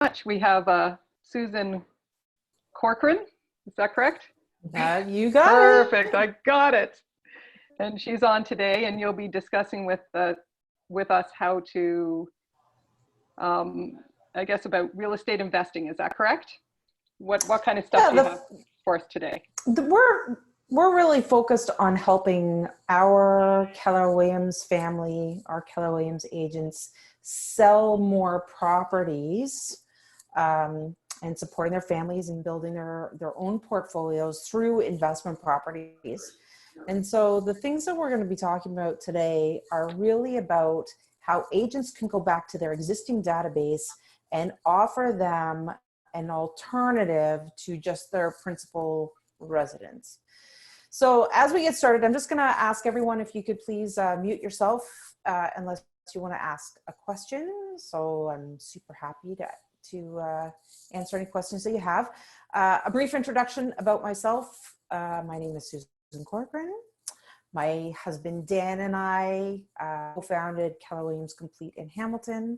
much. We have Susan Corcoran. Is that correct? You got Perfect. I got it. And she's on today, and you'll be discussing with us how to, I guess, about real estate investing. Is that correct? What kind of stuff do you have for us today? We're really focused on helping our Keller Williams family, our Keller Williams agents, sell more properties and supporting their families and building their own portfolios through investment properties. And so the things that we're going to be talking about today are really about how agents can go back to their existing database and offer them an alternative to just their principal residence. So as we get started, I'm just going to ask everyone if you could please mute yourself unless you want to ask a question. So I'm super happy to answer any questions that you have. A brief introduction about myself. My name is Susan Corcoran. My husband Dan and I co-founded Keller Williams Complete in Hamilton,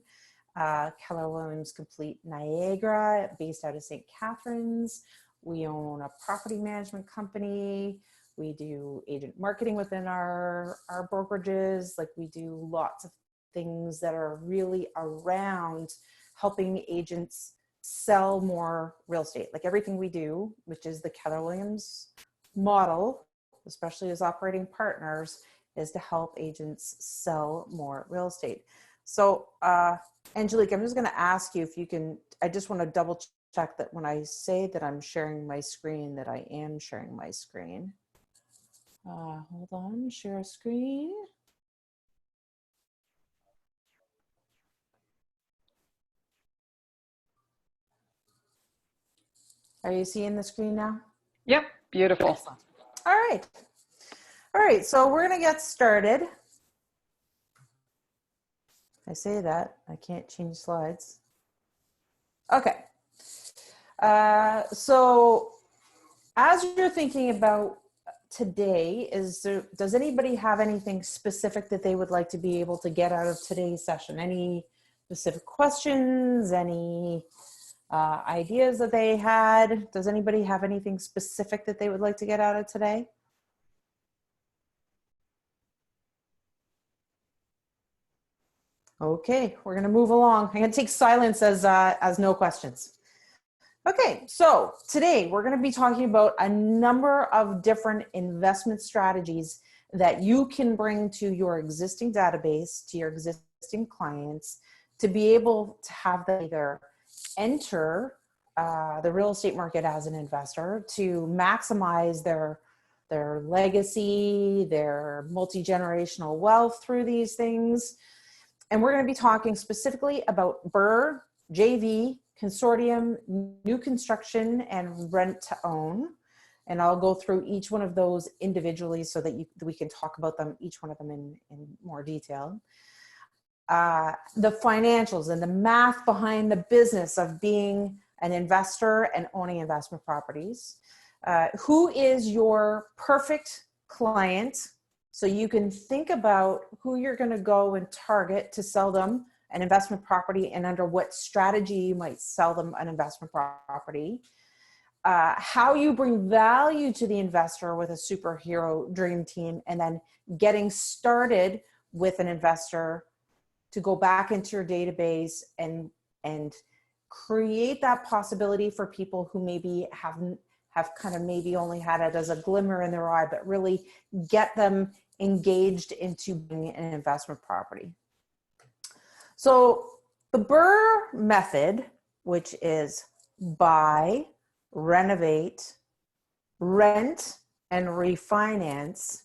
Keller Williams Complete Niagara, based out of St. Catharines. We own a property management company. We do agent marketing within our brokerages. Like, we do lots of things that are really around helping agents sell more real estate. Like everything we do, which is the Keller Williams model, especially as operating partners, is to help agents sell more real estate. So Angelique, I'm just going to ask you if you can, I just want to double check that when I say that I'm sharing my screen, that I am sharing my screen. Hold on, share a screen. Are you seeing the screen now? Yep, beautiful. Excellent. All right, so we're gonna get started. I say that, I can't change slides. Okay, so as you're thinking about today, does anybody have anything specific that they would like to be able to get out of today's session? Any specific questions, any ideas that they had? Does anybody have anything specific that they would like to get out of today? Okay, we're going to move along. I'm going to take silence as no questions. Okay, so today we're going to be talking about a number of different investment strategies that you can bring to your existing database, to your existing clients, to be able to have them either enter the real estate market as an investor, to maximize their legacy, their multi-generational wealth through these things. And we're going to be talking specifically about BRRRR, JV, Consortium, new construction, and rent to own. And I'll go through each one of those individually so that we can talk about them, each one of them in more detail. The financials and the math behind the business of being an investor and owning investment properties. Who is your perfect client? So you can think about who you're going to go and target to sell them an investment property and under what strategy you might sell them an investment property. How you bring value to the investor with a superhero dream team, and then getting started with an investor to go back into your database and create that possibility for people who maybe have kind of maybe only had it as a glimmer in their eye, but really get them engaged into being an investment property. So the BRRRR method, which is buy, renovate, rent, and refinance,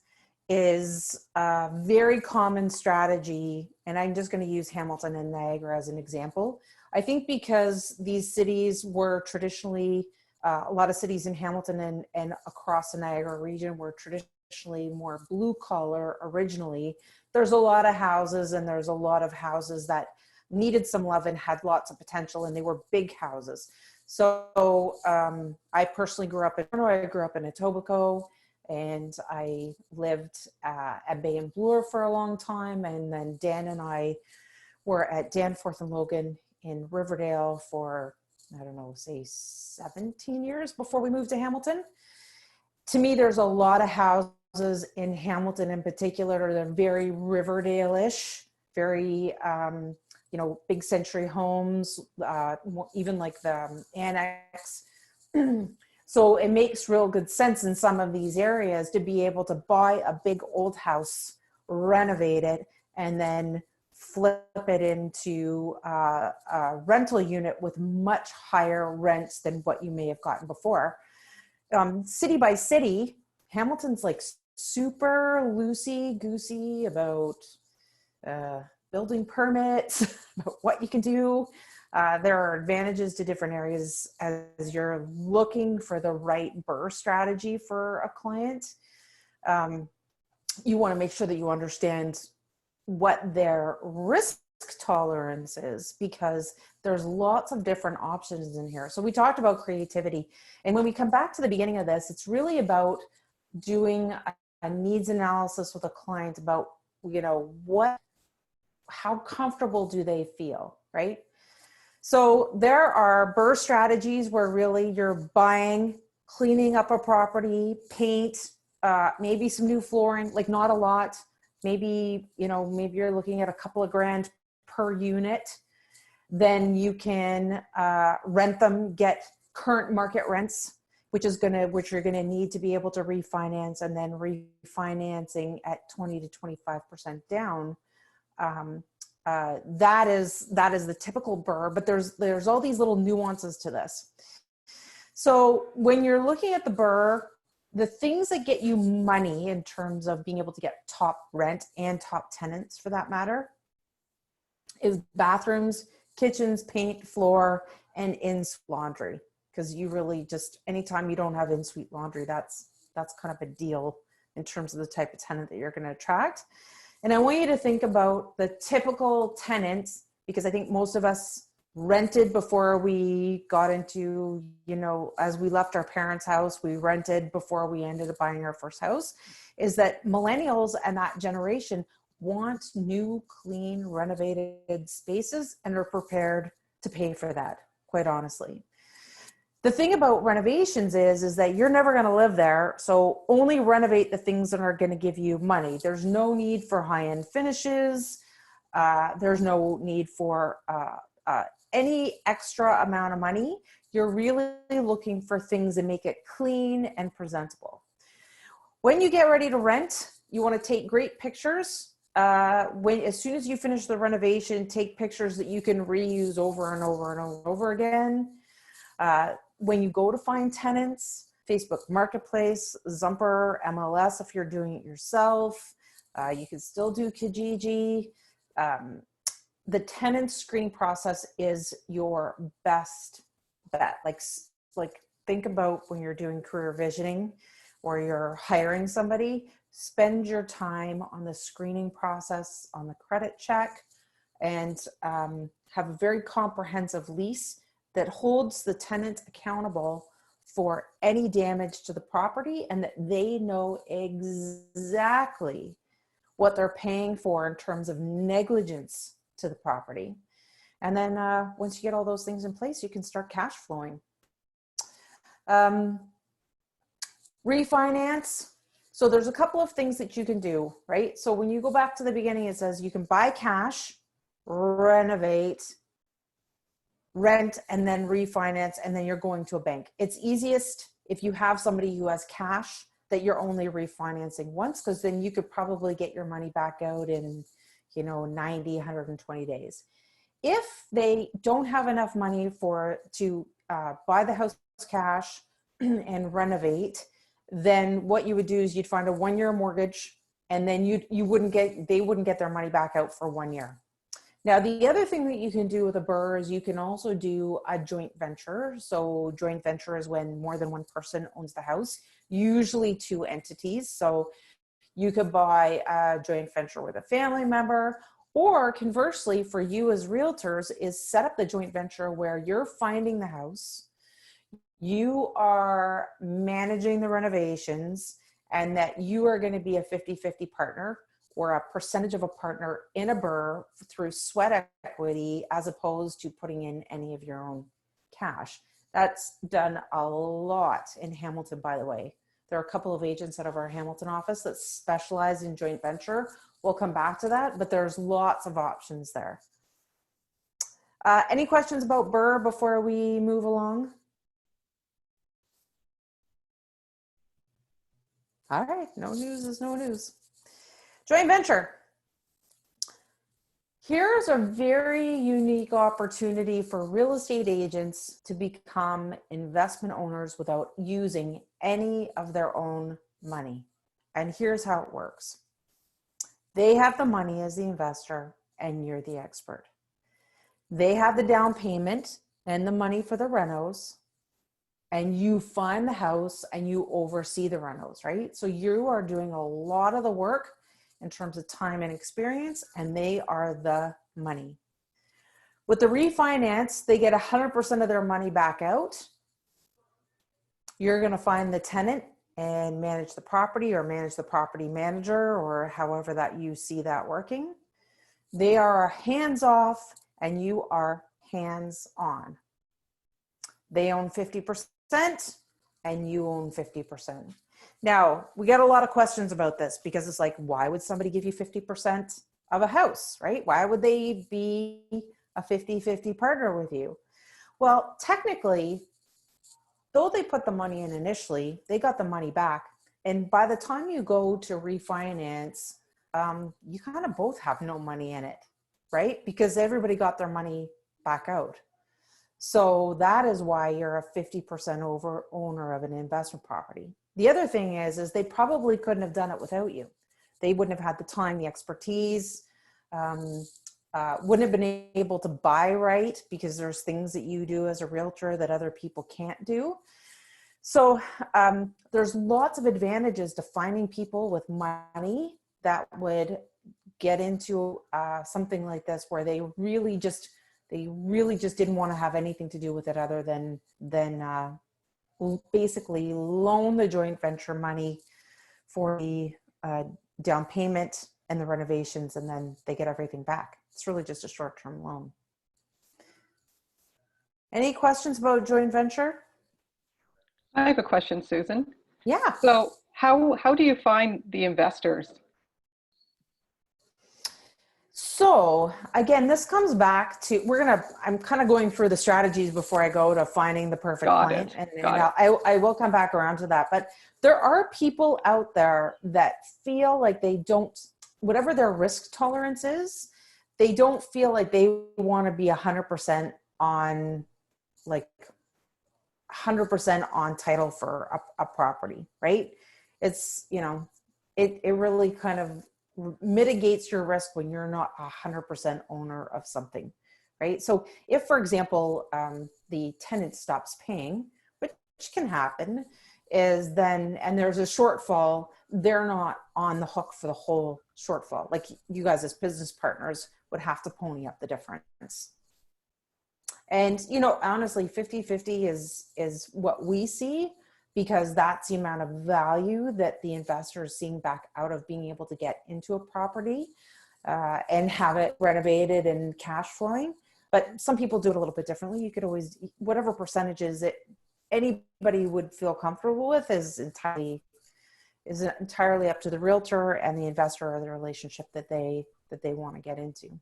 is a very common strategy. And I'm just going to use Hamilton and Niagara as an example. I think because these cities were traditionally, a lot of cities in Hamilton and across the Niagara region were traditionally more blue collar originally. There's a lot of houses, and there's a lot of houses that needed some love and had lots of potential, and they were big houses. So I personally grew up in Toronto. I grew up in Etobicoke, and I lived at Bay and Bloor for a long time. And then Dan and I were at Danforth and Logan in Riverdale for, I don't know, say 17 years before we moved to Hamilton. To me, there's a lot of houses in Hamilton in particular that are very Riverdale-ish, very, you know, big century homes, even like the annex. So it makes real good sense in some of these areas to be able to buy a big old house, renovate it, and then flip it into a rental unit with much higher rents than what you may have gotten before. City by city, Hamilton's like super loosey-goosey about building permits, about what you can do. There are advantages to different areas as you're looking for the right BRRRR strategy for a client. You want to make sure that you understand what their risk tolerance is, because there's lots of different options in here. So we talked about creativity. And when we come back to the beginning of this, it's really about doing a needs analysis with a client about, you know, how comfortable do they feel, right? So there are BRRRR strategies where really you're buying, cleaning up a property, paint, maybe some new flooring, like not a lot. Maybe, you know, maybe you're looking at a couple of grand per unit. Then you can rent them, get current market rents, which you're gonna need to be able to refinance, and then refinancing at 20 to 25% down. That is the typical BRRRR, but there's all these little nuances to this. So when you're looking at the BRRRR, the things that get you money in terms of being able to get top rent and top tenants for that matter is bathrooms, kitchens, paint, floor, and in-suite laundry. Because you really just, anytime you don't have in-suite laundry, that's kind of a deal in terms of the type of tenant that you're going to attract. And I want you to think about the typical tenant, because I think most of us rented before we got into, you know, as we left our parents' house, we rented before we ended up buying our first house, is that millennials and that generation want new, clean, renovated spaces and are prepared to pay for that, quite honestly. The thing about renovations is that you're never going to live there. So only renovate the things that are going to give you money. There's no need for high-end finishes. There's no need for any extra amount of money. You're really looking for things that make it clean and presentable. When you get ready to rent, you want to take great pictures. As soon as you finish the renovation, take pictures that you can reuse over and over and over again. When you go to find tenants, Facebook Marketplace, Zumper, MLS, if you're doing it yourself, you can still do Kijiji. The tenant screening process is your best bet. Like think about when you're doing career visioning or you're hiring somebody, spend your time on the screening process, on the credit check, and have a very comprehensive lease that holds the tenant accountable for any damage to the property, and that they know exactly what they're paying for in terms of negligence to the property. And then once you get all those things in place, you can start cash flowing. Refinance. So there's a couple of things that you can do, right? So when you go back to the beginning, it says you can buy cash, renovate, rent, and then refinance, and then you're going to a bank. It's easiest if you have somebody who has cash that you're only refinancing once, because then you could probably get your money back out in, 90, 120 days. If they don't have enough money to buy the house cash and renovate, then what you would do is you'd find a 1-year mortgage, and then they wouldn't get their money back out for 1 year. Now, the other thing that you can do with a BRRRR is you can also do a joint venture. So joint venture is when more than one person owns the house, usually 2 entities. So you could buy a joint venture with a family member, or conversely for you as realtors is set up the joint venture where you're finding the house, you are managing the renovations, and that you are going to be a 50-50 partner. or a percentage of a partner in a BRRRR through sweat equity as opposed to putting in any of your own cash. That's done a lot in Hamilton, by the way. There are a couple of agents out of our Hamilton office that specialize in joint venture. We'll come back to that, but there's lots of options there. Any questions about BRRRR before we move along? All right, no news is no news. Joint venture. Here's a very unique opportunity for real estate agents to become investment owners without using any of their own money. And here's how it works. They have the money as the investor and you're the expert. They have the down payment and the money for the renos, and you find the house and you oversee the renos, right? So you are doing a lot of the work in terms of time and experience, and they are the money. With the refinance, they get 100% of their money back out. You're going to find the tenant and manage the property, or manage the property manager, or however that you see that working. They are hands off and you are hands on. They own 50% and you own 50%. Now, we get a lot of questions about this because it's like, why would somebody give you 50% of a house, right? Why would they be a 50-50 partner with you? Well, technically, though they put the money in initially, they got the money back. And by the time you go to refinance, you kind of both have no money in it, right? Because everybody got their money back out. So that is why you're a 50% owner of an investment property. The other thing is they probably couldn't have done it without you. They wouldn't have had the time, the expertise, wouldn't have been able to buy right, because there's things that you do as a realtor that other people can't do. So there's lots of advantages to finding people with money that would get into something like this, where they really just didn't want to have anything to do with it other than basically loan the joint venture money for the down payment and the renovations, and then they get everything back. It's really just a short-term loan. Any questions about joint venture? I have a question, Susan. Yeah. So how do you find the investors? So again, this comes back to, I'm kind of going through the strategies before I go to finding the perfect client. And I will come back around to that. But there are people out there that feel like they don't, whatever their risk tolerance is, they don't feel like they want to be 100% on, like 100% on title for a property, right? It's, you know, it really kind of mitigates your risk when you're not 100% owner of something, right? So if, for example, the tenant stops paying, which can happen, is then, and there's a shortfall, they're not on the hook for the whole shortfall. Like you guys as business partners would have to pony up the difference. And, you know, honestly, 50-50 is what we see, because that's the amount of value that the investor is seeing back out of being able to get into a property and have it renovated and cash flowing. But some people do it a little bit differently. You could always, whatever percentages that anybody would feel comfortable with is entirely up to the realtor and the investor, or the relationship that they want to get into.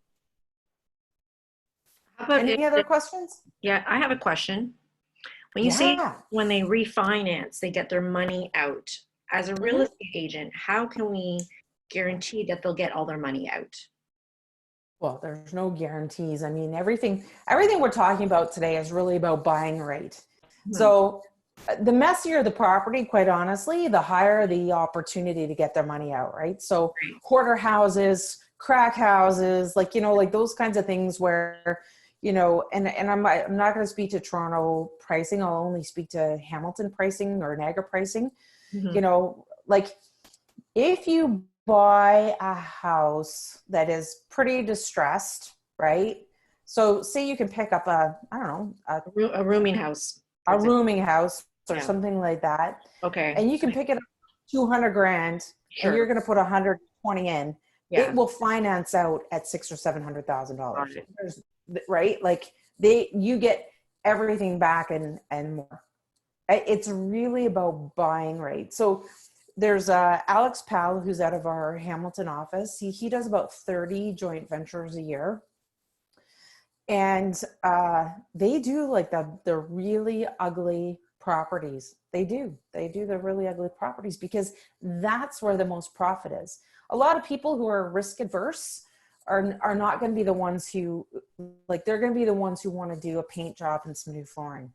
How about Any other questions? Yeah, I have a question. When you say when they refinance, they get their money out. As a real estate agent, how can we guarantee that they'll get all their money out? Well, there's no guarantees. I mean, everything we're talking about today is really about buying right. So the messier the property, quite honestly, the higher the opportunity to get their money out, right? So hoarder houses, crack houses, like, you know, like those kinds of things where, you know, and I'm not going to speak to Toronto pricing. I'll only speak to Hamilton pricing or Niagara pricing. You know, like if you buy a house that is pretty distressed, right? So say you can pick up a rooming house, or something like that. Okay. And you can pick it up 200 grand and you're going to put 120 in. Yeah. it will finance out at $600,000 or $700,000, right? Like you get everything back and more. It's really about buying right. So there's Alex Powell, who's out of our Hamilton office. He does about 30 joint ventures a year. And they do like the really ugly properties. They do the really ugly properties because that's where the most profit is. A lot of people who are risk adverse are not going to be the ones who, like, they're going to be the ones who want to do a paint job and some new flooring,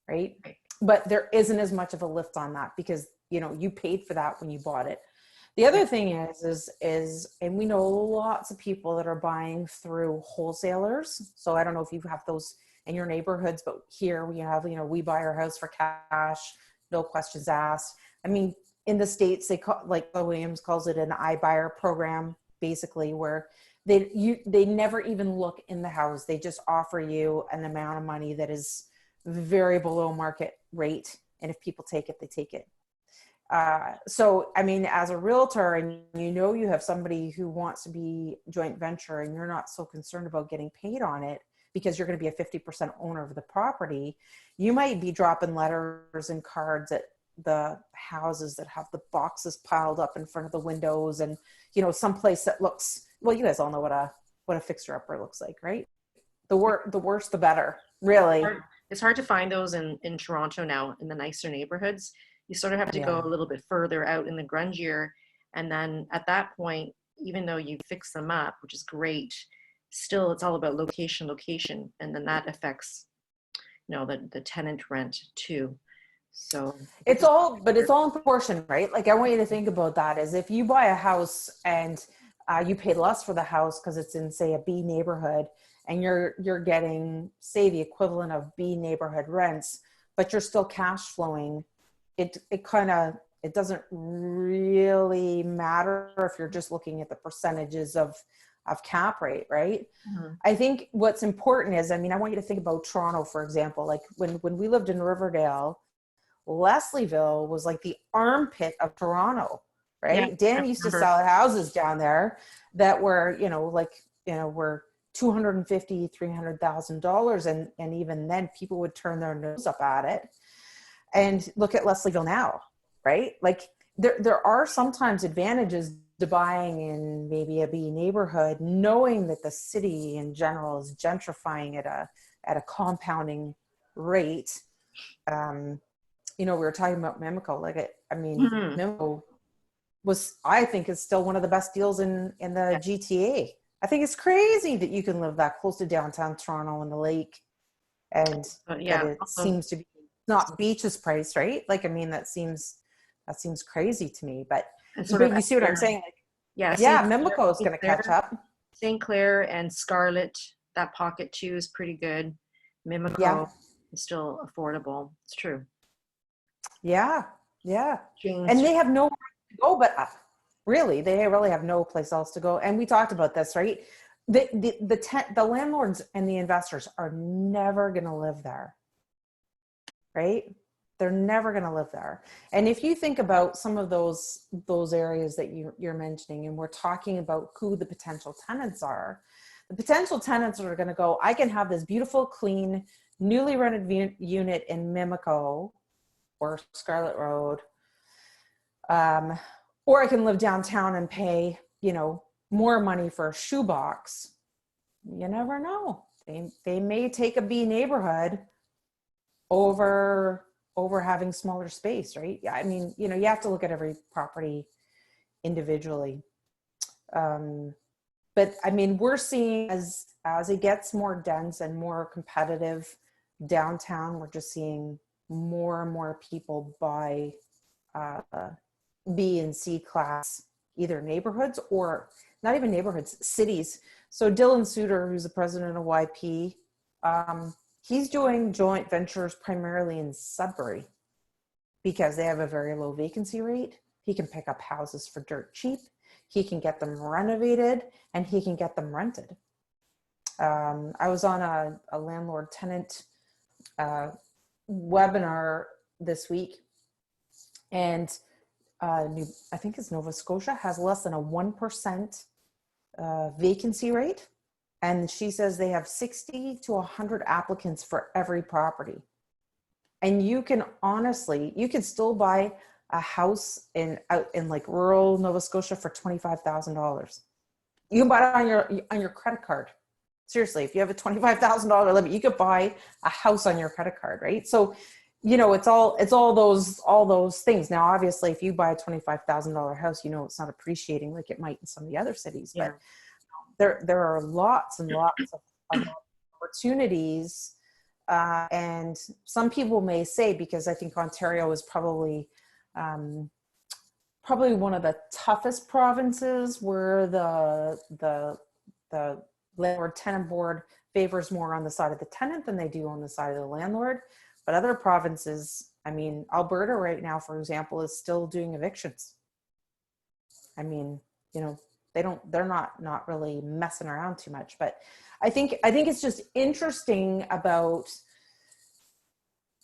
right? But there isn't as much of a lift on that because, you know, you paid for that when you bought it. The other thing is, and we know lots of people that are buying through wholesalers. So I don't know if you have those in your neighborhoods, but here we have, you know, we buy our house for cash, no questions asked. I mean, in the States, they call, like Williams calls it, an iBuyer program, basically, where they never even look in the house. They just offer you an amount of money that is very below market rate. And if people take it, they take it. So, I mean, as a realtor, and you know, you have somebody who wants to be joint venture and you're not so concerned about getting paid on it because you're going to be a 50% owner of the property, you might be dropping letters and cards at the houses that have the boxes piled up in front of the windows, and, you know, someplace that looks, well, you guys all know what a fixer upper looks like, right? The worse, the better, really. It's hard to find those in Toronto now, in the nicer neighborhoods. You sort of have to go a little bit further out in the grungier. And then at that point, even though you fix them up, which is great, still it's all about location. And then that affects, you know, the tenant rent too. So it's all in proportion, right? Like, I want you to think about that is if you buy a house and you pay less for the house because it's in, say, a B neighborhood, and you're getting, say, the equivalent of B neighborhood rents, but you're still cash flowing, it doesn't really matter if you're just looking at the percentages of cap rate, right? Mm-hmm. I think what's important is, I mean, I want you to think about Toronto, for example. Like when we lived in Riverdale, Leslieville was like the armpit of Toronto, right? Yeah, Dan used to sell houses down there that were, were $250,000, $300,000. And even then people would turn their nose up at it. And look at Leslieville now, right? Like there are sometimes advantages to buying in maybe a B neighborhood, knowing that the city in general is gentrifying at a compounding rate. We were talking about Mimico. Mimico I think is still one of the best deals in the GTA. I think it's crazy that you can live that close to downtown Toronto and the lake, and that it seems to be not Beach's price, right? Like, I mean, that seems crazy to me, but you see what I'm saying? Like, Mimico is going to catch up. St. Clair and Scarlett, that pocket too is pretty good. Mimico is still affordable. It's true. Yeah. And they have nowhere to go but up. Really, they really have no place else to go. And we talked about this, right? The landlords and the investors are never going to live there, right? They're never going to live there. And if you think about some of those areas that you're mentioning, and we're talking about who the potential tenants are, the potential tenants are going to go, I can have this beautiful, clean, newly rented unit in Mimico or Scarlett Road, or I can live downtown and pay, more money for a shoebox. You never know. They may take a B neighborhood over having smaller space, right? Yeah, I mean, you have to look at every property individually. But I mean, we're seeing as it gets more dense and more competitive downtown, we're just seeing more and more people buy B and C class, either neighborhoods or not even neighborhoods, cities. So Dylan Suter, who's the president of YP, he's doing joint ventures primarily in Sudbury because they have a very low vacancy rate. He can pick up houses for dirt cheap. He can get them renovated and he can get them rented. I was on a landlord tenant webinar this week, and I think it's Nova Scotia, has less than a 1% vacancy rate. And she says they have 60 to 100 applicants for every property. And you can honestly, you can still buy a house out in like rural Nova Scotia for $25,000. You can buy it on your credit card. Seriously, if you have a $25,000 limit, you could buy a house on your credit card, right? So, you know, it's all those things. Now, obviously, if you buy a $25,000 house, you know, it's not appreciating like it might in some of the other cities, Yeah. but there are lots and lots of opportunities. And some people may say, because I think Ontario is probably one of the toughest provinces where the landlord tenant board favors more on the side of the tenant than they do on the side of the landlord. But other provinces, I mean, Alberta right now, for example, is still doing evictions. I mean, you know, they're not really messing around too much. But I think it's just interesting about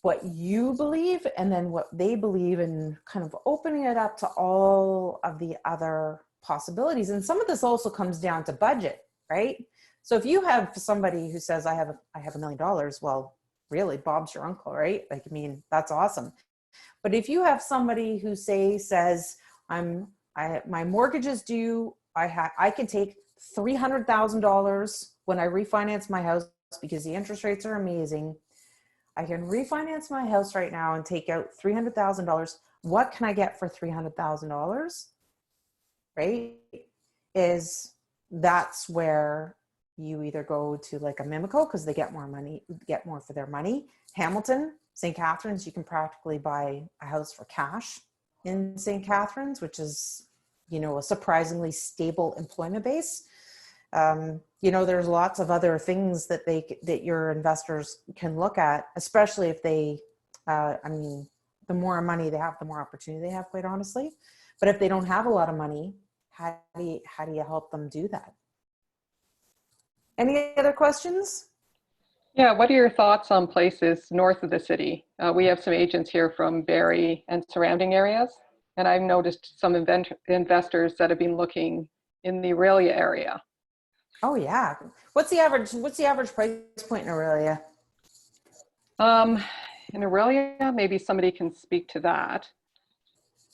what you believe and then what they believe, and kind of opening it up to all of the other possibilities. And some of this also comes down to budget, right? So if you have somebody who says, I have $1 million, well, really, Bob's your uncle, right? Like, I mean, that's awesome. But if you have somebody who says, my mortgage is due, I can take $300,000 when I refinance my house because the interest rates are amazing. I can refinance my house right now and take out $300,000. What can I get for $300,000? Right? That's where you either go to like a Mimico because they get more for their money. Hamilton, St. Catharines, you can practically buy a house for cash in St. Catharines, which is, you know, a surprisingly stable employment base. You know, there's lots of other things that your investors can look at, especially if they, I mean, the more money they have, the more opportunity they have, quite honestly. But if they don't have a lot of money, how do you help them do that? Any other questions? Yeah, what are your thoughts on places north of the city? We have some agents here from Barrie and surrounding areas, and I've noticed some investors that have been looking in the Aurelia area. Oh yeah. What's the average price point in Aurelia? In Aurelia, maybe somebody can speak to that.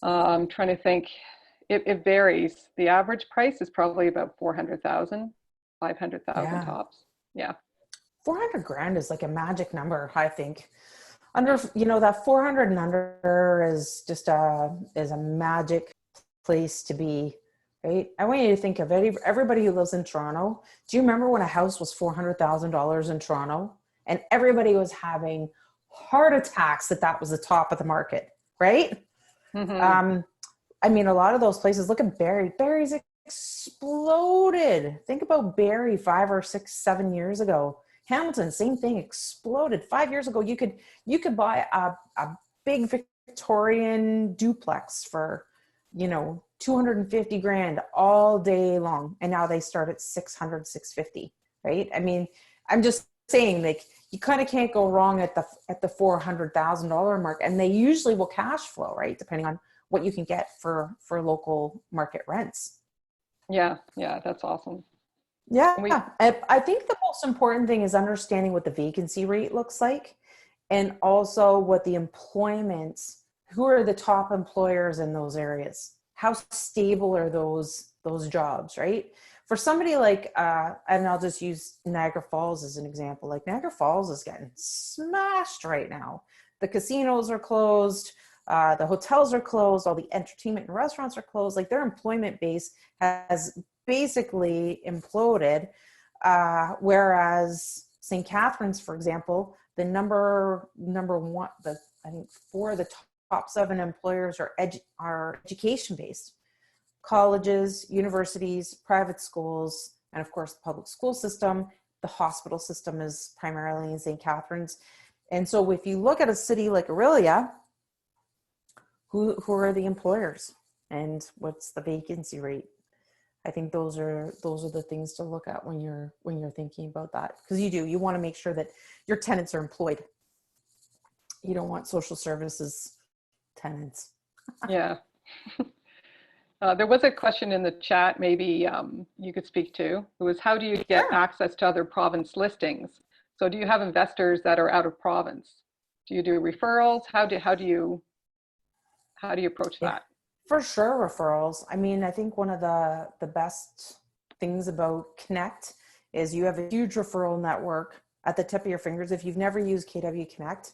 I'm trying to think. It varies. The average price is probably about 400,000, 500,000 tops. Yeah. 400 grand is like a magic number, I think. Under, you know, that 400 and under is just a magic place to be, right? I want you to think of everybody who lives in Toronto. Do you remember when a house was $400,000 in Toronto and everybody was having heart attacks that was the top of the market, right? Mm-hmm. I mean, a lot of those places, look at Barrie. Barrie's exploded. Think about Barrie 5 or 6, 7 years ago. Hamilton, same thing, exploded. 5 years ago, you could buy a big Victorian duplex for, you know, 250 grand all day long. And now they start at 600, 650, right? I mean, I'm just saying, like, you kind of can't go wrong at the $400,000 mark. And they usually will cash flow, right? Depending on what you can get for local market rents. Yeah, that's awesome. Yeah, I think the most important thing is understanding what the vacancy rate looks like, and also what the who are the top employers in those areas? How stable are those jobs, right? For somebody like, and I'll just use Niagara Falls as an example. Like, Niagara Falls is getting smashed right now. The casinos are closed. The hotels are closed. All the entertainment and restaurants are closed. Like, their employment base has basically imploded. Whereas St. Catharines, for example, the number one, I think 4 of the top 7 employers are education based. Colleges, universities, private schools, and of course the public school system. The hospital system is primarily in St. Catharines. And so if you look at a city like Aurelia, who are the employers and what's the vacancy rate? I think those are the things to look at when you're thinking about that, because you want to make sure that your tenants are employed. You don't want social services tenants. Yeah. There was a question in the chat, maybe you could speak to. It was, how do you get Sure. access to other province listings? So do you have investors that are out of province? Do you do referrals? How do you approach Yeah, that? for sure, referrals. I mean, I think one of the best things about Connect is you have a huge referral network at the tip of your fingers. If you've never used KW Connect,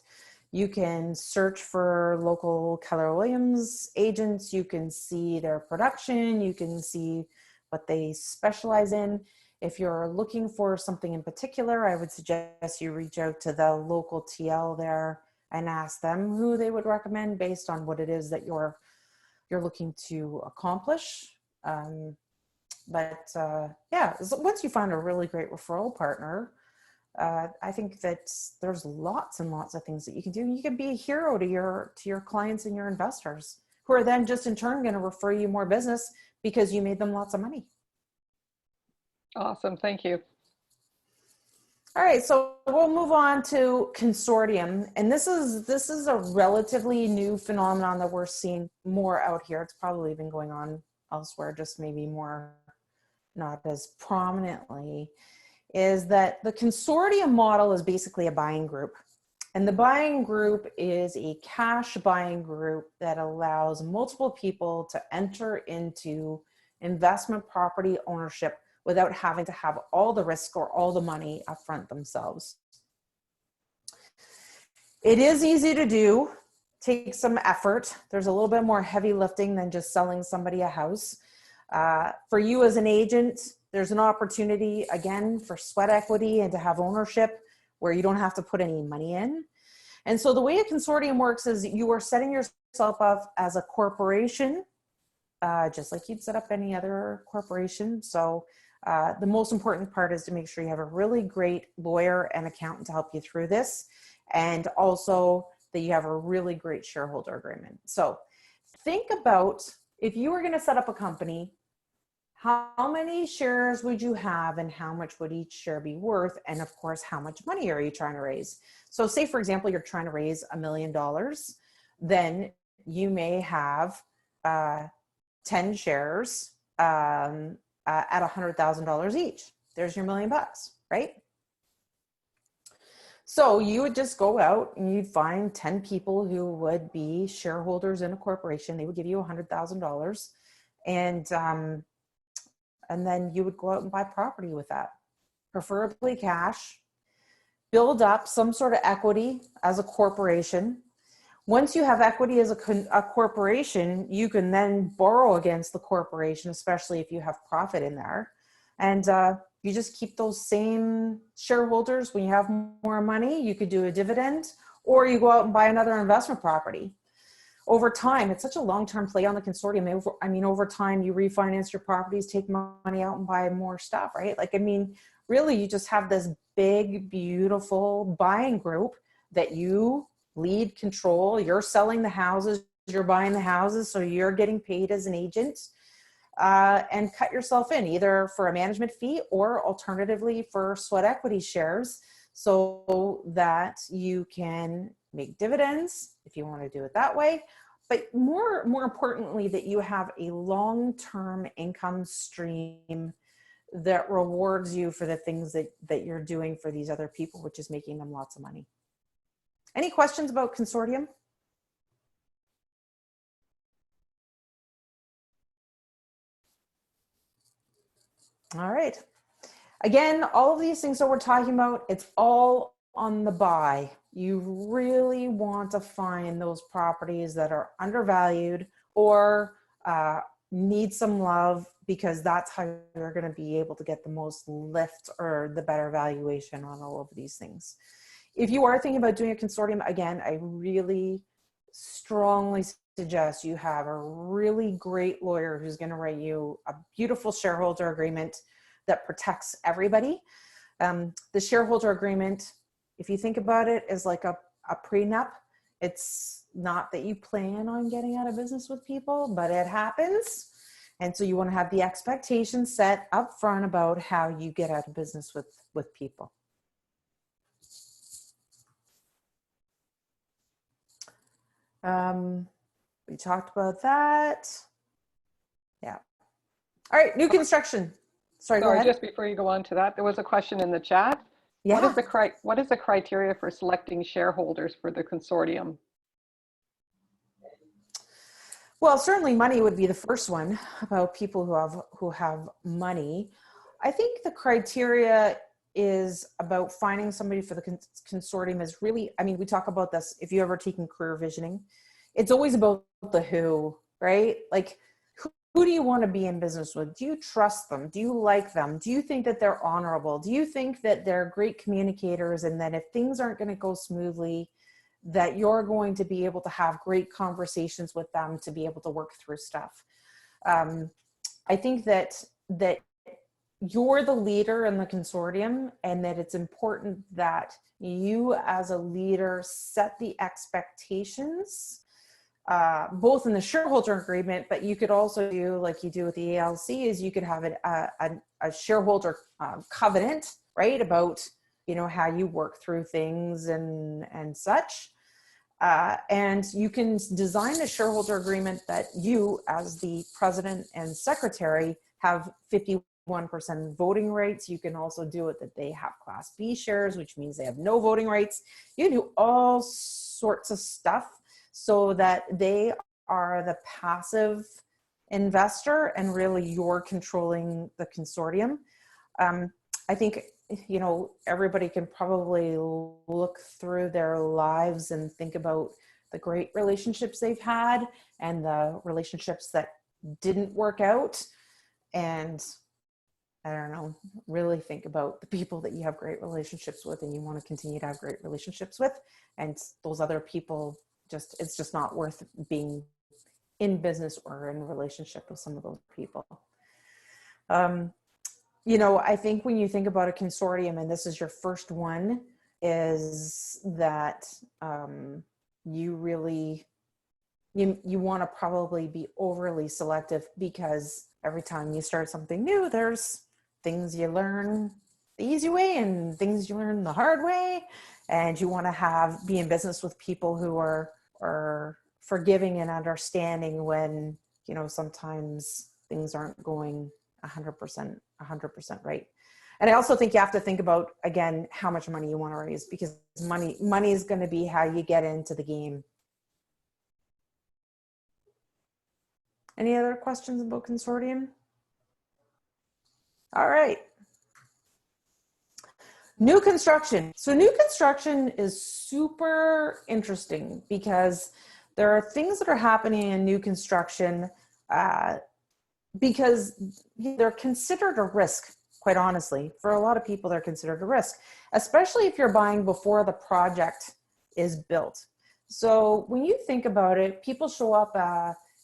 you can search for local Keller Williams agents. You can see their production. You can see what they specialize in. If you're looking for something in particular, I would suggest you reach out to the local TL there and ask them who they would recommend based on what it is that you're looking to accomplish. Yeah, so once you find a really great referral partner, I think that there's lots and lots of things that you can do. You can be a hero to your clients and your investors, who are then just in turn going to refer you more business because you made them lots of money. Awesome, thank you. All right, so we'll move on to Consortium, and this is a relatively new phenomenon that we're seeing more out here. It's probably been going on elsewhere, just maybe more not as prominently. Is that the Consortium model is basically a buying group, and the buying group is a cash buying group that allows multiple people to enter into investment property ownership without having to have all the risk or all the money upfront themselves. It is easy to do, takes some effort. There's a little bit more heavy lifting than just selling somebody a house. For you as an agent, there's an opportunity, again, for sweat equity and to have ownership where you don't have to put any money in. And so the way a consortium works is you are setting yourself up as a corporation, just like you'd set up any other corporation. So the most important part is to make sure you have a really great lawyer and accountant to help you through this, and also that you have a really great shareholder agreement. So think about, if you were going to set up a company, how many shares would you have and how much would each share be worth? And of course, how much money are you trying to raise? So say, for example, you're trying to raise $1 million, then you may have 10 shares at $100,000 each. There's your $1 million, right? So you would just go out and you'd find 10 people who would be shareholders in a corporation. They would give you $100,000, and then you would go out and buy property with that, preferably cash, build up some sort of equity as a corporation. Once you have equity as a corporation, you can then borrow against the corporation, especially if you have profit in there. And you just keep those same shareholders. When you have more money, you could do a dividend, or you go out and buy another investment property. Over time, it's such a long-term play on the consortium. I mean, over time, you refinance your properties, take money out and buy more stuff, right? Like, I mean, really, you just have this big, beautiful buying group that you lead, control. You're selling the houses, you're buying the houses, so you're getting paid as an agent, and cut yourself in either for a management fee or alternatively for sweat equity shares, so that you can make dividends if you want to do it that way. But more importantly, that you have a long-term income stream that rewards you for the things that you're doing for these other people, which is making them lots of money. Any questions about consortium? All right. Again, all of these things that we're talking about, it's all on the buy. You really want to find those properties that are undervalued or need some love, because that's how you're going to be able to get the most lift or the better valuation on all of these things. If you are thinking about doing a consortium, again, I really strongly suggest you have a really great lawyer who's going to write you a beautiful shareholder agreement that protects everybody. The shareholder agreement, if you think about it, is like a prenup. It's not that you plan on getting out of business with people, but it happens. And so you want to have the expectations set up front about how you get out of business with people. We talked about that. Yeah. All right, new construction. Sorry, go Sorry, ahead. just before you go on to that, there was a question in the chat. Yeah. What is the criteria for selecting shareholders for the consortium? Well, certainly money would be the first one, about people who have money. I think the criteria is about finding somebody for the consortium is really, I mean, we talk about this, if you ever taken career visioning, it's always about the who, right? Like, who do you want to be in business with? Do you trust them? Do you like them? Do you think that they're honorable? Do you think that they're great communicators, and that if things aren't going to go smoothly, that you're going to be able to have great conversations with them to be able to work through stuff? I think that you're the leader in the consortium, and that it's important that you as a leader set the expectations, both in the shareholder agreement, but you could also do like you do with the ALC, is you could have a shareholder covenant, right? About, you know, how you work through things and such. And you can design a shareholder agreement that you, as the president and secretary, have 51% voting rights. You can also do it that they have Class B shares, which means they have no voting rights. You can do all sorts of stuff so that they are the passive investor and really you're controlling the consortium. I think, you know, everybody can probably look through their lives and think about the great relationships they've had and the relationships that didn't work out. And I don't know, really think about the people that you have great relationships with and you want to continue to have great relationships with. And those other people, it's just not worth being in business or in a relationship with some of those people. You know, I think when you think about a consortium, and this is your first one, is that you really, you want to probably be overly selective, because every time you start something new, there's things you learn the easy way and things you learn the hard way. And you want to be in business with people who are forgiving and understanding when, you know, sometimes things aren't going 100% right. And I also think you have to think about, again, how much money you want to raise, because money is going to be how you get into the game. Any other questions about consortium? All right. New construction. So new construction is super interesting because there are things that are happening in new construction because they're considered a risk, quite honestly. For a lot of people, they're considered a risk, especially if you're buying before the project is built. So when you think about it, people show up,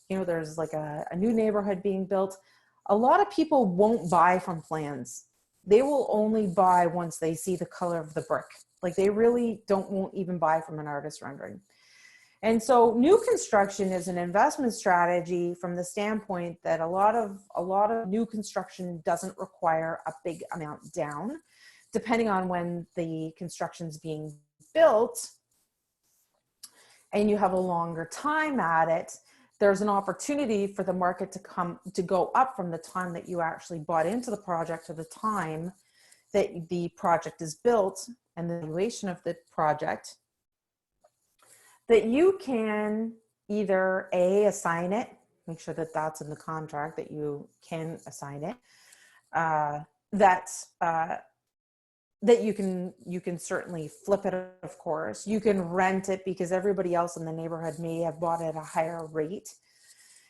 you know, there's like a new neighborhood being built. A lot of people won't buy from plans. They will only buy once they see the color of the brick. Like they really won't even buy from an artist rendering. And so new construction is an investment strategy from the standpoint that a lot of new construction doesn't require a big amount down, depending on when the construction's being built, and you have a longer time at it. There's an opportunity for the market to go up from the time that you actually bought into the project to the time that the project is built and the valuation of the project, that you can either assign it, make sure that that's in the contract that you can assign it, that you can certainly flip it, of course. You can rent it because everybody else in the neighborhood may have bought it at a higher rate.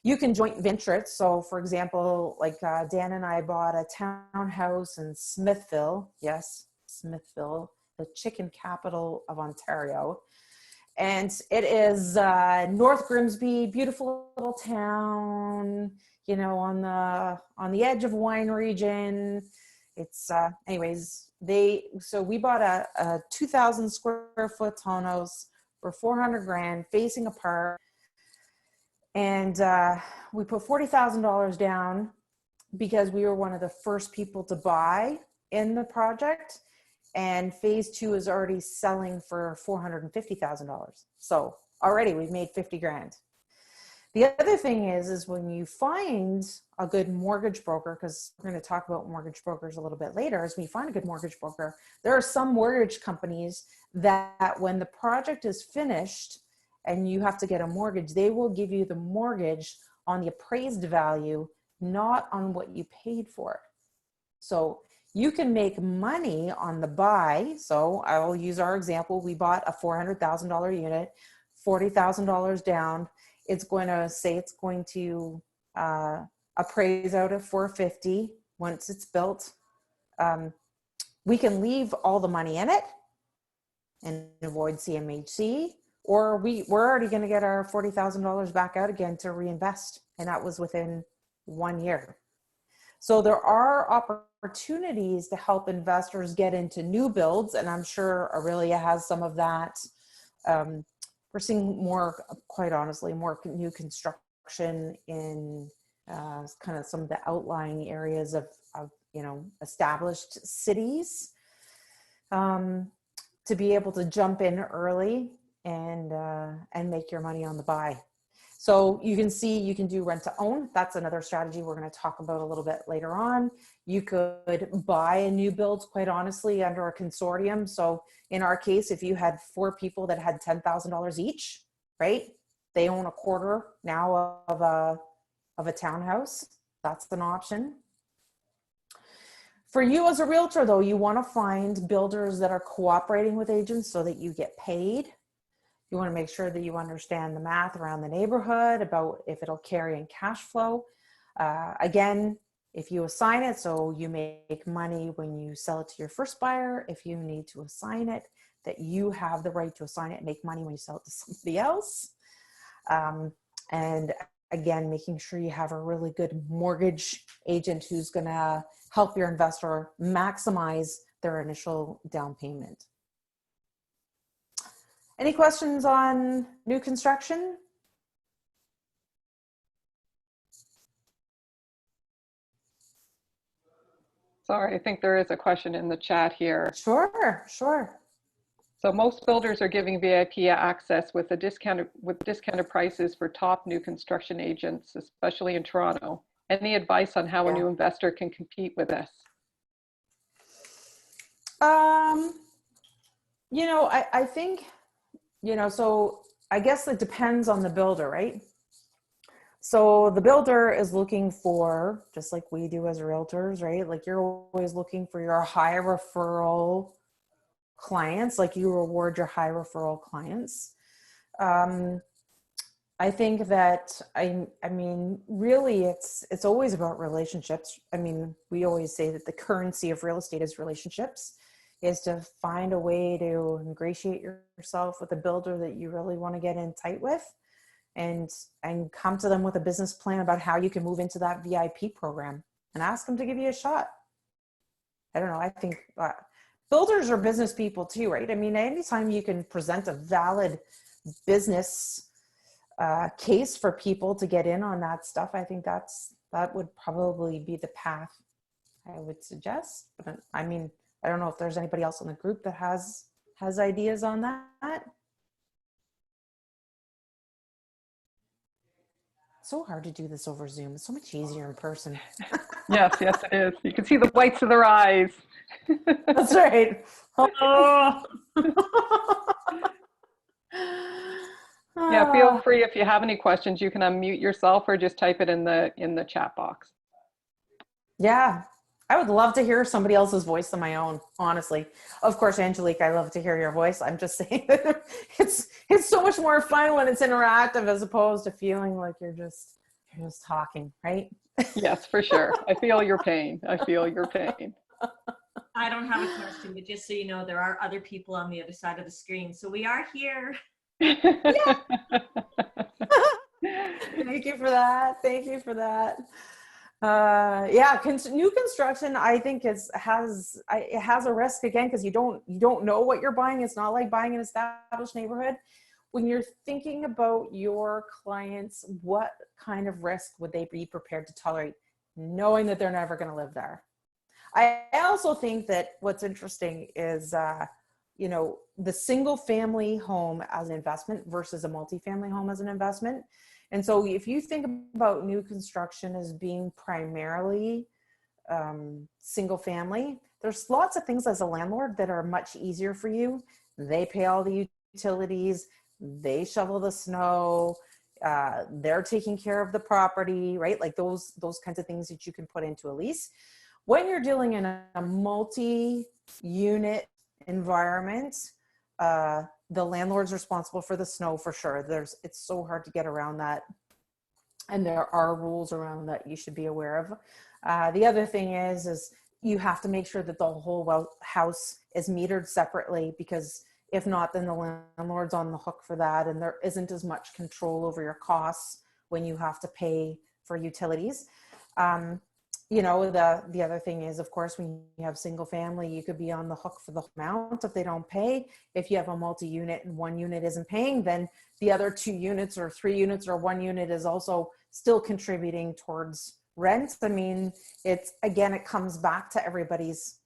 You can joint venture it. So for example, like Dan and I bought a townhouse in Smithville. Yes, Smithville, the chicken capital of Ontario. And it is North Grimsby, beautiful little town, you know, on the edge of wine region. It's anyways, so we bought a 2,000 square foot townhouse for $400,000 facing a park. And we put $40,000 down because we were one of the first people to buy in the project. And phase 2 is already selling for $450,000. So already we've made $50,000. The other thing is when you find a good mortgage broker, because we're going to talk about mortgage brokers a little bit later, as we find a good mortgage broker, there are some mortgage companies that when the project is finished and you have to get a mortgage, they will give you the mortgage on the appraised value, not on what you paid for it. So you can make money on the buy. So I will use our example. We bought a $400,000 unit, $40,000 down. It's going to say it's going to appraise out at 450 once it's built. We can leave all the money in it and avoid CMHC, or we're already going to get our $40,000 back out again to reinvest. And that was within 1 year. So there are opportunities to help investors get into new builds. And I'm sure Aurelia has some of that. We're seeing more, quite honestly, more new construction in kind of some of the outlying areas of established cities, to be able to jump in early and make your money on the buy. So you can see, you can do rent to own. That's another strategy we're going to talk about a little bit later on. You could buy a new build, quite honestly, under a consortium. So in our case, if you had 4 people that had $10,000 each, right? They own a quarter now of a townhouse. That's an option. For you as a realtor, though, you want to find builders that are cooperating with agents so that you get paid. You want to make sure that you understand the math around the neighborhood about if it'll carry in cash flow. Again, if you assign it, so you make money when you sell it to your first buyer. If you need to assign it, that you have the right to assign it and make money when you sell it to somebody else. And again, making sure you have a really good mortgage agent who's going to help your investor maximize their initial down payment. Any questions on new construction? Sorry, I think there is a question in the chat here. Sure, sure. So most builders are giving VIP access with discounted prices for top new construction agents, especially in Toronto. Any advice on how a new investor can compete with this? I think, so I guess it depends on the builder, right? So the builder is looking for, just like we do as realtors, right? Like you're always looking for your high referral clients, like you reward your high referral clients. I think that, I mean, really it's always about relationships. I mean, we always say that the currency of real estate is relationships, is to find a way to ingratiate yourself with a builder that you really want to get in tight with, and come to them with a business plan about how you can move into that VIP program and ask them to give you a shot. I don't know. I think builders are business people too, right? I mean, anytime you can present a valid business case for people to get in on that stuff, I think that would probably be the path I would suggest. But I mean, I don't know if there's anybody else in the group that has ideas on that. It's so hard to do this over Zoom. It's so much easier in person. Yes, it is. You can see the whites of their eyes. That's right. Oh. Yeah, feel free, if you have any questions, you can unmute yourself or just type it in the chat box. Yeah, I would love to hear somebody else's voice than my own, honestly. Of course, Angelique, I love to hear your voice. I'm just saying that it's so much more fun when it's interactive as opposed to feeling like you're just talking, right? Yes, for sure. I feel your pain. I feel your pain. I don't have a question, but just so you know, there are other people on the other side of the screen. So we are here. Yeah. Thank you for that. Thank you for that. New construction, I think it has a risk again, because you don't know what you're buying. It's not like buying an established neighborhood. When you're thinking about your clients, what kind of risk would they be prepared to tolerate, knowing that they're never going to live there? I also think that what's interesting is, you know, the single family home as an investment versus a multifamily home as an investment. And so if you think about new construction as being primarily single family, there's lots of things as a landlord that are much easier for you. They pay all the utilities, they shovel the snow, they're taking care of the property, right? Like those kinds of things that you can put into a lease. When you're dealing in a multi-unit environment, the landlord's responsible for the snow for sure. It's so hard to get around that. And there are rules around that you should be aware of. The other thing is you have to make sure that the whole house is metered separately, because if not, then the landlord's on the hook for that. And there isn't as much control over your costs when you have to pay for utilities. You know, the other thing is, of course, when you have single family, you could be on the hook for the amount if they don't pay. If you have a multi-unit and one unit isn't paying, then the other 2 units or 3 units or 1 unit is also still contributing towards rent. I mean, it comes back to everybody's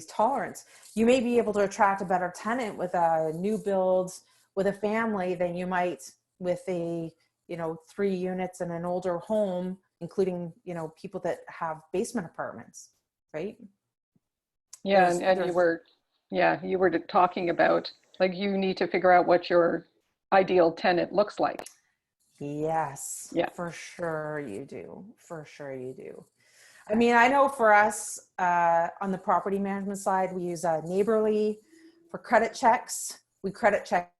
tolerance. You may be able to attract a better tenant with a new build with a family than you might with a, you know, 3 units in an older home, including, you know, people that have basement apartments, right? Yeah, and you were talking about, like, you need to figure out what your ideal tenant looks like. Yes, Yeah. for sure you do. For sure you do. I mean, I know for us on the property management side, we use Neighborly for credit checks. We credit check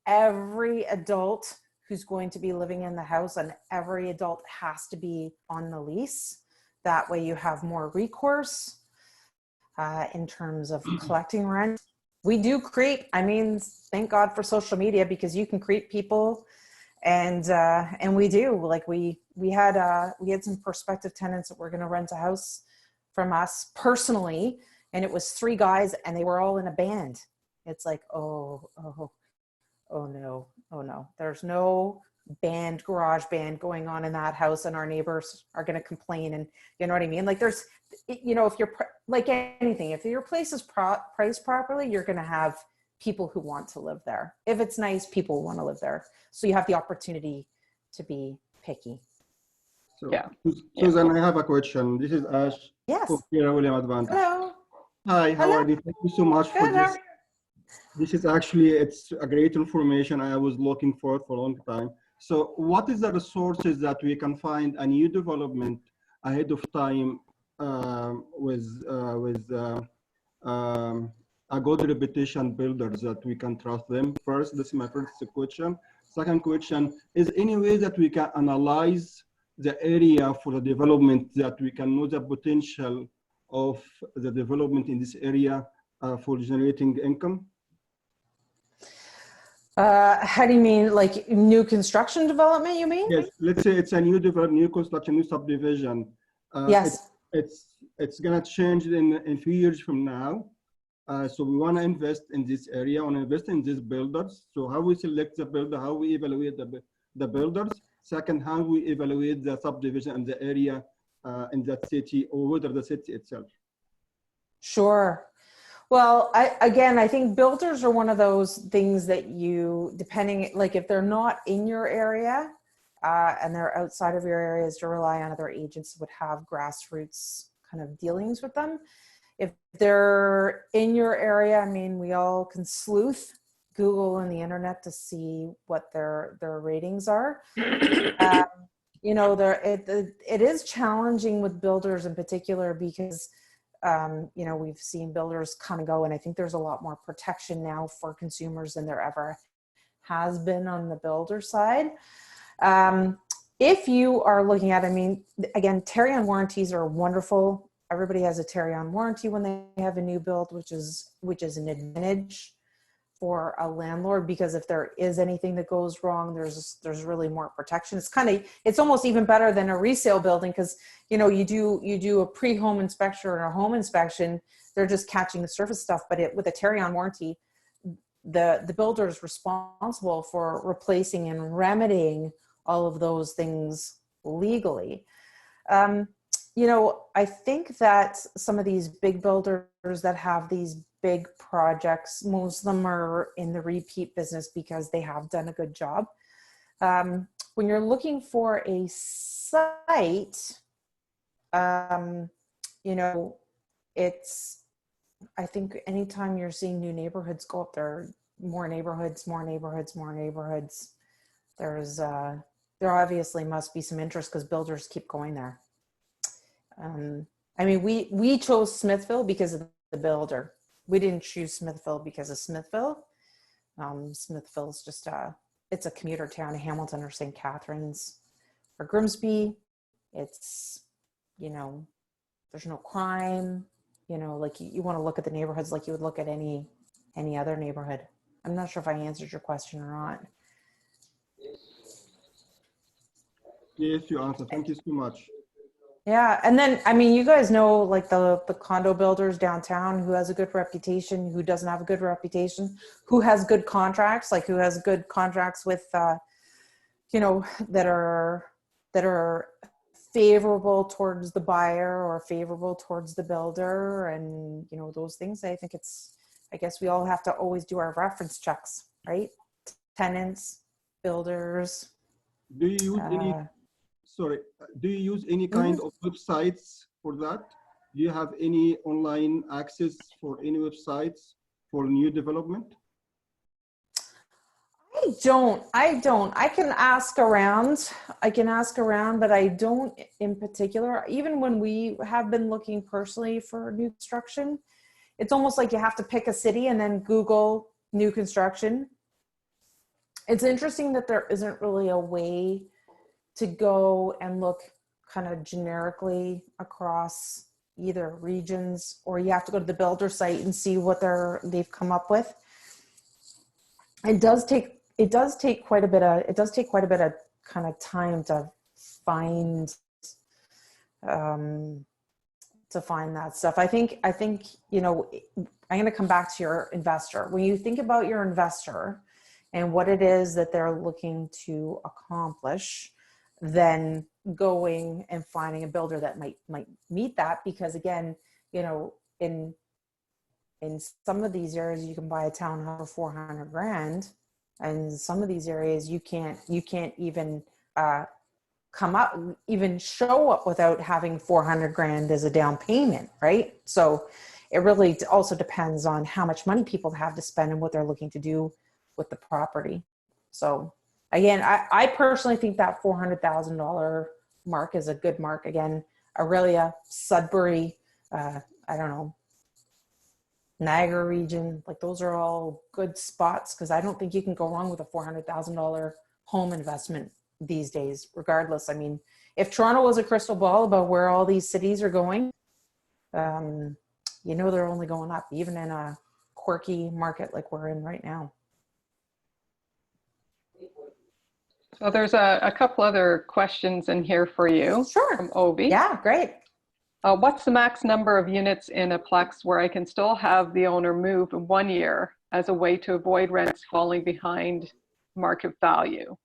every adult who's going to be living in the house, and every adult has to be on the lease. That way you have more recourse in terms of collecting rent. We do creep. I mean, thank God for social media, because you can creep people, and we do. Like we had some prospective tenants that were going to rent a house from us personally, and it was 3 guys, and they were all in a band. It's like, oh no. There's no garage band going on in that house, and our neighbors are going to complain. And you know what I mean? Like there's, you know, if you're like anything, if your place is priced properly, you're going to have people who want to live there. If it's nice, people want to live there. So you have the opportunity to be picky. So, Yeah. Susan, I have a question. This is Ash. Yes. William Advantage. Hello. Hi, how are you? Thank you so much for Good. this. This is actually, it's a great information I was looking for a long time. So what is the resources that we can find a new development ahead of time with a good reputation builders that we can trust them? First, this is my first question. Second question, is any way that we can analyze the area for the development, that we can know the potential of the development in this area for generating income? How do you mean, like new construction development, you mean? Yes, let's say it's a new development, new construction, new subdivision. Yes. It's gonna change in a few years from now. So we wanna invest in this area, wanna invest in these builders. So how we select the builder, how we evaluate the builders. Second, how we evaluate the subdivision and the area in that city, or whether the city itself. Sure. Well, I think builders are one of those things that you, depending, like if they're not in your area and they're outside of your areas, to rely on other agents that would have grassroots kind of dealings with them. If they're in your area, I mean, we all can sleuth Google and the internet to see what their ratings are. You know, it is challenging with builders in particular, because you know, we've seen builders come and go, and I think there's a lot more protection now for consumers than there ever has been on the builder side. If you are looking at, I mean, again, carry-on warranties are wonderful. Everybody has a carry-on warranty when they have a new build, which is an advantage for a landlord, because if there is anything that goes wrong, there's really more protection. It's almost even better than a resale building, because you know, you do a pre-home inspection or a home inspection, they're just catching the surface stuff. But with a carry-on warranty, the builder is responsible for replacing and remedying all of those things legally. you know, I think that some of these big builders that have these big projects, most of them are in the repeat business because they have done a good job. When you're looking for a site, you know, it's, I think anytime you're seeing new neighborhoods go up there, more neighborhoods, there's, there obviously must be some interest because builders keep going there. I mean, we chose Smithville because of the builder. We didn't choose Smithville because of Smithville. Smithville's just it's a commuter town to Hamilton or St. Catharines or Grimsby. It's, you know, there's no crime, you know, like you want to look at the neighborhoods like you would look at any other neighborhood. I'm not sure if I answered your question or not. Yes, you answered. Thank you so much. Yeah, and then, I mean, you guys know, like the condo builders downtown, who has a good reputation, who doesn't have a good reputation, who has good contracts, like who has good contracts with, you know, that are favorable towards the buyer or favorable towards the builder, and, you know, those things. I think it's, I guess we all have to always do our reference checks, right? Tenants, builders. Do you use any? Sorry, do you use any kind of websites for that? Do you have any online access for any websites for new development? I don't. I can ask around, but I don't in particular. Even when we have been looking personally for new construction, it's almost like you have to pick a city and then Google new construction. It's interesting that there isn't really a way to go and look kind of generically across either regions, or you have to go to the builder site and see what they've come up with. It does take quite a bit of kind of time to find that stuff. I think, you know, I'm going to come back to your investor. When you think about your investor and what it is that they're looking to accomplish, then going and finding a builder that might meet that, because again, you know, in some of these areas you can buy a townhouse for 400 grand, and some of these areas you can't even show up without having 400 grand as a down payment, right? So it really also depends on how much money people have to spend and what they're looking to do with the property. So again, I personally think that $400,000 mark is a good mark. Again, Aurelia, Sudbury, I don't know, Niagara region, like those are all good spots, because I don't think you can go wrong with a $400,000 home investment these days, regardless. I mean, if Toronto was a crystal ball about where all these cities are going, you know, they're only going up, even in a quirky market like we're in right now. So there's a couple other questions in here for you. Sure. From Obi. Yeah, great. What's the max number of units in a Plex where I can still have the owner move in 1 year as a way to avoid rents falling behind market value?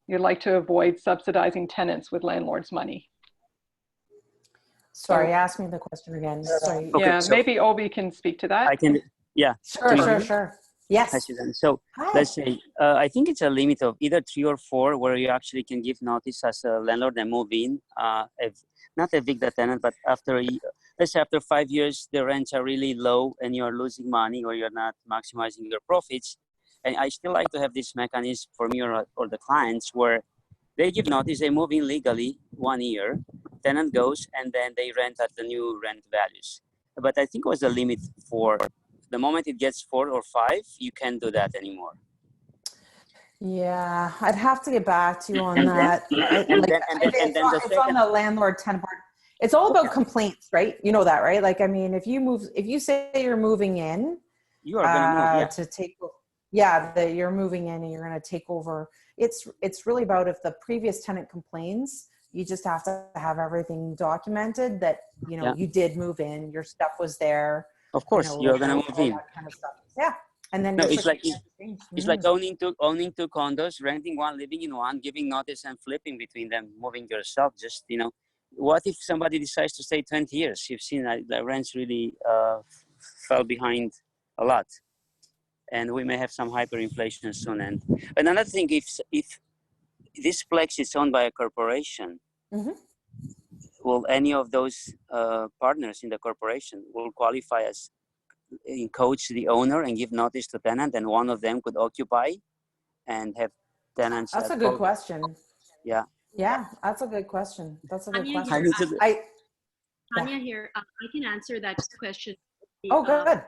You'd like to avoid subsidizing tenants with landlords' money. Sorry, ask me the question again. Sorry. Okay, yeah, so maybe Obi can speak to that. I can, yeah. Sure. Yes. Hi, Suzanne. So Hi. let's say, I think it's a limit of either 3 or 4 where you actually can give notice as a landlord and move in, not evict the tenant, but after, let's say after 5 years, the rents are really low and you're losing money or you're not maximizing your profits. And I still like to have this mechanism for me or the clients where they give notice, they move in legally 1 year, tenant goes, and then they rent at the new rent values. But I think it was a limit for the moment it gets 4 or 5, you can't do that anymore. Yeah, I'd have to get back to you on that. It's on the landlord tenant part. It's all about complaints, right? You know that, right? Like, I mean, if you say you're moving in, you are gonna move, to take, that you're moving in and you're going to take over. It's really about, if the previous tenant complains, you just have to have everything documented that, you know, you did move in, your stuff was there. Of course, you're gonna move in. That kind of stuff. Yeah, and then it's like owning two condos, renting one, living in one, giving notice, and flipping between them, moving yourself. Just, you know, what if somebody decides to stay 20 years? You've seen the rents really fell behind a lot, and we may have some hyperinflation soon. And another thing, if this Plex is owned by a corporation, will any of those partners in the corporation will qualify as coach the owner and give notice to tenant, and one of them could occupy and have tenants? That's a good question. Yeah. Yeah, that's a good question. That's a good Tanya question. here, Yeah. Tanya here, I can answer that question. Oh, good.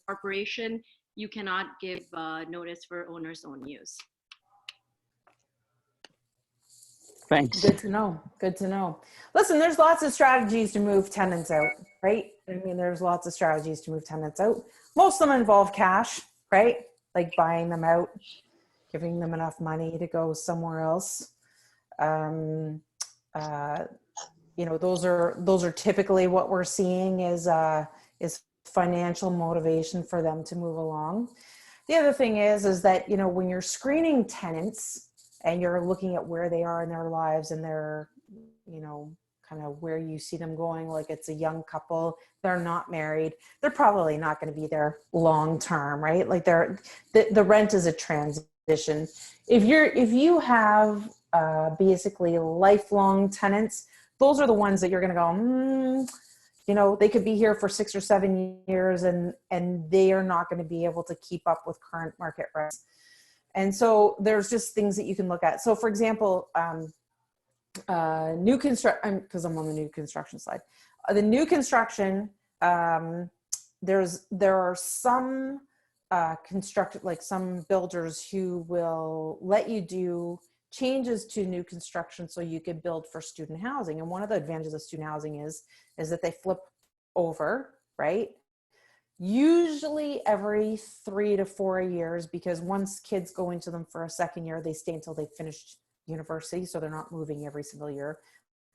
Corporation, you cannot give notice for owner's own use. Thanks. Good to know. Good to know. Listen, there's lots of strategies to move tenants out, right? I mean, there's lots of strategies to move tenants out. Most of them involve cash, right? Like buying them out, giving them enough money to go somewhere else. You know, those are typically what we're seeing is financial motivation for them to move along. The other thing is that, you know, when you're screening tenants and you're looking at where they are in their lives and their, you know, kind of where you see them going, like it's a young couple, they're not married, they're probably not going to be there long term, right? Like the rent is a transition. If you have basically lifelong tenants, those are the ones that you're going to go, you know, they could be here for 6 or 7 years and they are not going to be able to keep up with current market rents. And so there's just things that you can look at. So for example, new construction, because I'm on the new construction side, the new construction, there are some some builders who will let you do changes to new construction so you can build for student housing. And one of the advantages of student housing is that they flip over, right? Usually every 3 to 4 years, because once kids go into them for a second year, they stay until they finished university. So they're not moving every single year.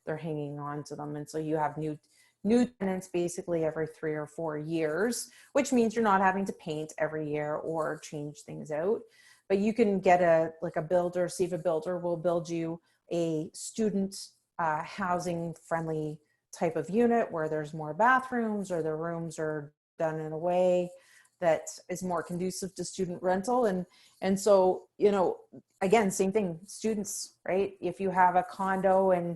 They're hanging on to them. And so you have new tenants basically every 3 or 4 years, which means you're not having to paint every year or change things out. But you can get a builder, see if a builder will build you a student housing friendly type of unit where there's more bathrooms or the rooms are done in a way that is more conducive to student rental. And so, you know, again, same thing, students, right? If you have a condo and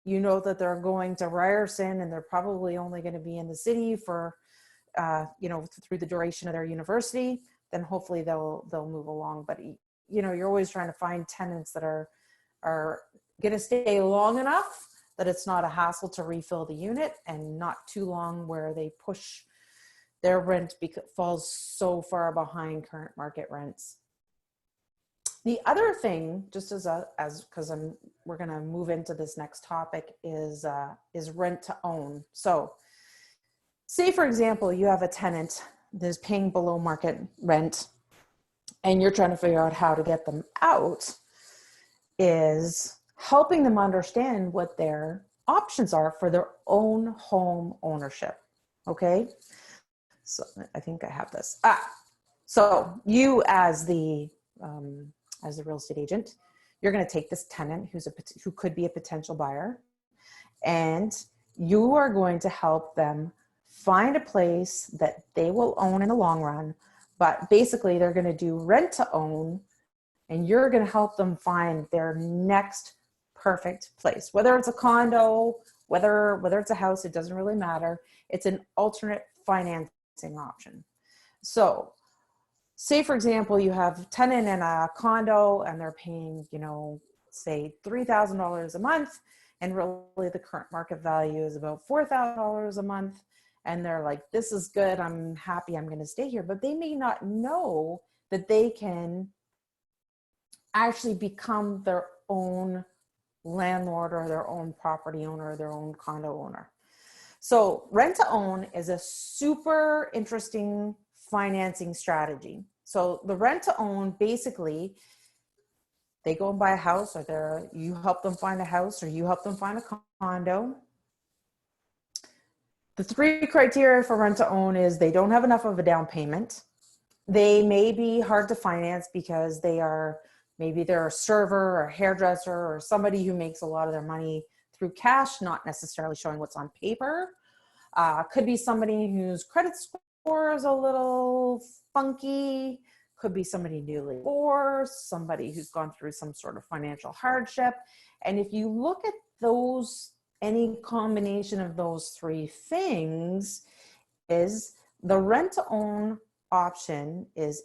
you know that they're going to Ryerson and they're probably only going to be in the city for, you know, through the duration of their university, then hopefully they'll move along. But, you know, you're always trying to find tenants that are going to stay long enough that it's not a hassle to refill the unit and not too long where they push their rent falls so far behind current market rents. The other thing, just because we're going to move into this next topic, is rent to own. So say, for example, you have a tenant that is paying below market rent and you're trying to figure out how to get them out, is helping them understand what their options are for their own home ownership. Okay. So I think I have this. So you as the real estate agent, you're going to take this tenant who could be a potential buyer, and you are going to help them find a place that they will own in the long run. But basically they're going to do rent to own, and you're going to help them find their next perfect place, whether it's a condo, whether it's a house, it doesn't really matter. It's an alternate financing option. So say, for example, you have a tenant in a condo and they're paying, you know, say $3,000 a month, and really the current market value is about $4,000 a month. And they're like, this is good, I'm happy, I'm going to stay here. But they may not know that they can actually become their own landlord or their own property owner or their own condo owner. So rent to own is a super interesting financing strategy. So the rent to own, basically, they go and buy a house, or you help them find a house, or you help them find a condo. The 3 criteria for rent to own is they don't have enough of a down payment. They may be hard to finance because maybe they're a server or a hairdresser or somebody who makes a lot of their money through cash, not necessarily showing what's on paper. Could be somebody whose credit score is a little funky, could be somebody newly divorced, somebody who's gone through some sort of financial hardship. And if you look at those, any combination of those three things, is the rent to own option is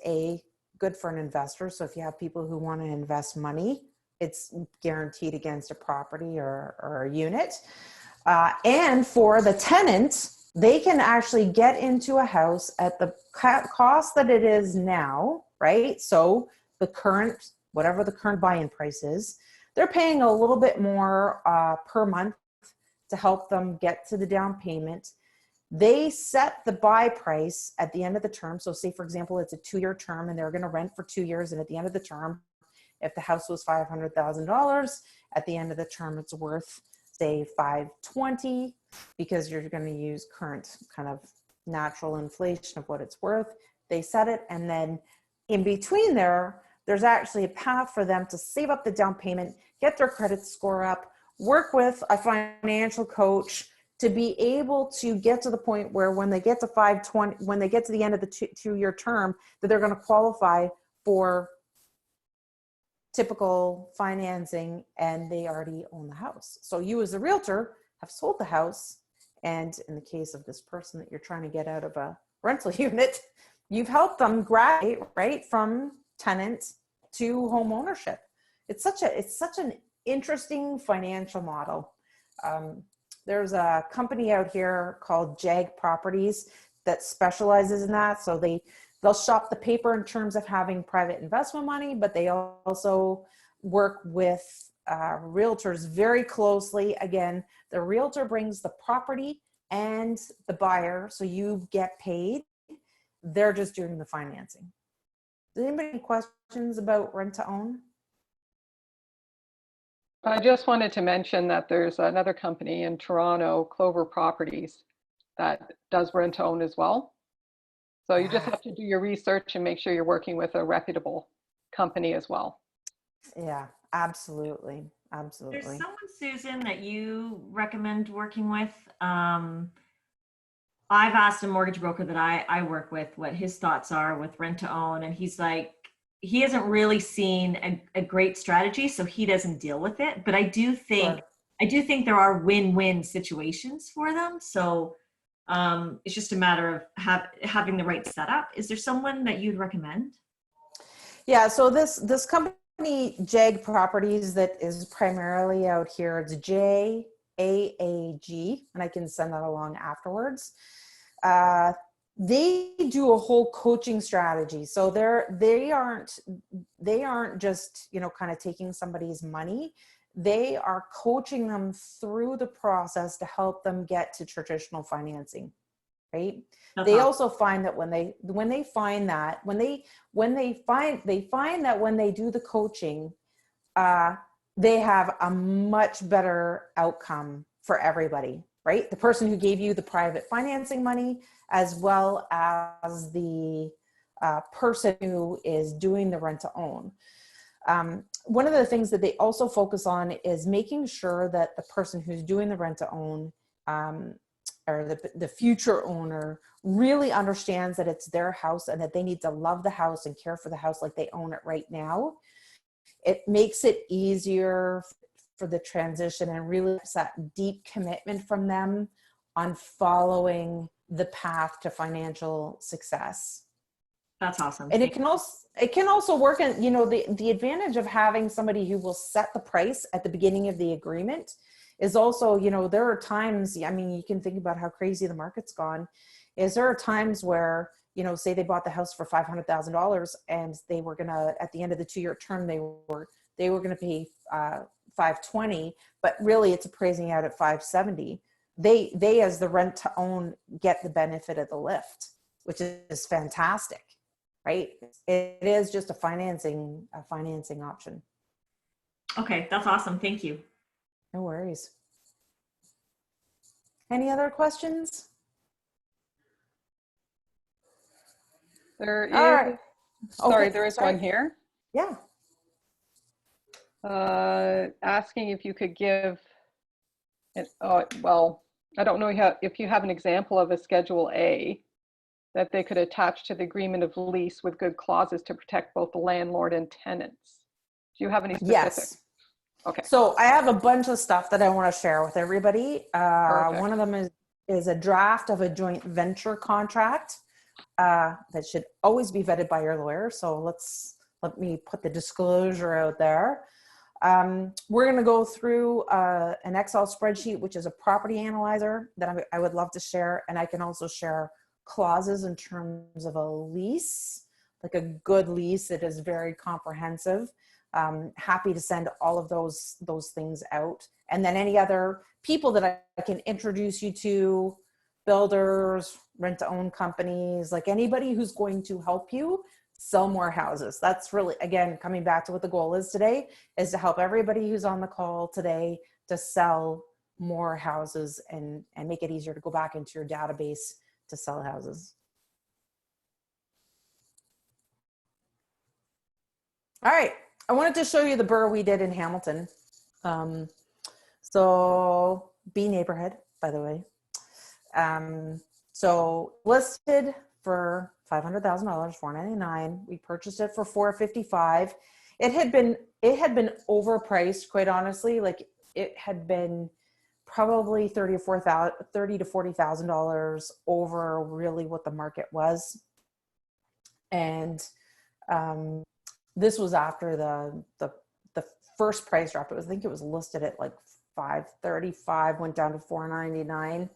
good for an investor. So if you have people who want to invest money, it's guaranteed against a property or a unit. And for the tenant, they can actually get into a house at the cost that it is now, right? So the current, whatever the current buy-in price is, they're paying a little bit more per month to help them get to the down payment. They set the buy price at the end of the term. So say, for example, it's a 2-year term and they're going to rent for 2 years. And at the end of the term, if the house was $500,000, at the end of the term, it's worth, say, $520, because you're going to use current kind of natural inflation of what it's worth. They set it. And then in between there's actually a path for them to save up the down payment, get their credit score up, work with a financial coach to be able to get to the point where when they get to 520, when they get to the end of the 2-year term, that they're going to qualify for typical financing and they already own the house. So you as a realtor have sold the house. And in the case of this person that you're trying to get out of a rental unit, you've helped them graduate right from tenant to home ownership. It's such an interesting financial model. There's a company out here called Jag Properties that specializes in that. So they'll shop the paper in terms of having private investment money, but they also work with realtors very closely. Again, the realtor brings the property and the buyer, so you get paid. They're just doing the financing. Does anybody have any questions about rent to own? I just wanted to mention that there's another company in Toronto, Clover Properties, that does rent to own as well. So you just have to do your research and make sure you're working with a reputable company as well. Yeah, absolutely. Absolutely. There's someone, Susan, that you recommend working with. I've asked a mortgage broker that I work with what his thoughts are with rent to own, and he's like, he hasn't really seen a great strategy, so he doesn't deal with it. But I do think there are win-win situations for them. So it's just a matter of having the right setup. Is there someone that you'd recommend? Yeah. So this company, Jag Properties, that is primarily out here, it's JAAG, and I can send that along afterwards. They do a whole coaching strategy. So they aren't just, kind of taking somebody's money. They are coaching them through the process to help them get to traditional financing, right? They also find that when they find that when they do the coaching, they have a much better outcome for everybody, right? The person who gave you the private financing money, as well as the person who is doing the rent to own. One of the things that they also focus on is making sure that the person who's doing the rent to own or the future owner really understands that it's their house and that they need to love the house and care for the house like they own it right now. It makes it easier for the transition and really has that deep commitment from them on following the path to financial success. That's awesome. And it can also work in, the advantage of having somebody who will set the price at the beginning of the agreement is also, there are times, you can think about how crazy the market's gone, is there are times where, say they bought the house for $500,000 and they were gonna, at the end of the 2-year term, they were gonna pay $520, but really it's appraising out at $570. They as the rent to own get the benefit of the lift, which is fantastic, right? It is just a financing option. Okay, that's awesome. Thank you. No worries. Any other questions? There is, All right. sorry, there is one here. Yeah. Asking if you could give And, well, I don't know if you have an example of a Schedule A that they could attach to the agreement of lease with good clauses to protect both the landlord and tenants. Do you have any specifics? Yes. Okay, So I have a bunch of stuff that I want to share with everybody. perfect. One of them is a draft of a joint venture contract that should always be vetted by your lawyer. So let me put the disclosure out there. We're going to go through an Excel spreadsheet, which is a property analyzer that I would love to share. And I can also share clauses in terms of a lease, like a good lease that is very comprehensive. Happy to send all of those things out. And then any other people that I can introduce you to, builders, rent-to-own companies, like anybody who's going to help you sell more houses. That's really, again, coming back to what the goal is today, is to help everybody who's on the call today to sell more houses and make it easier to go back into your database to sell houses. All right, I wanted to show you the BRRRR we did in Hamilton. So B neighborhood, by the way. So listed for $500,000, $499. We purchased it for $455. It had been overpriced, quite honestly. Like it had been probably $30,000 to $40,000 over really what the market was. And this was after the first price drop. I think it was listed at like $535, went down to $499.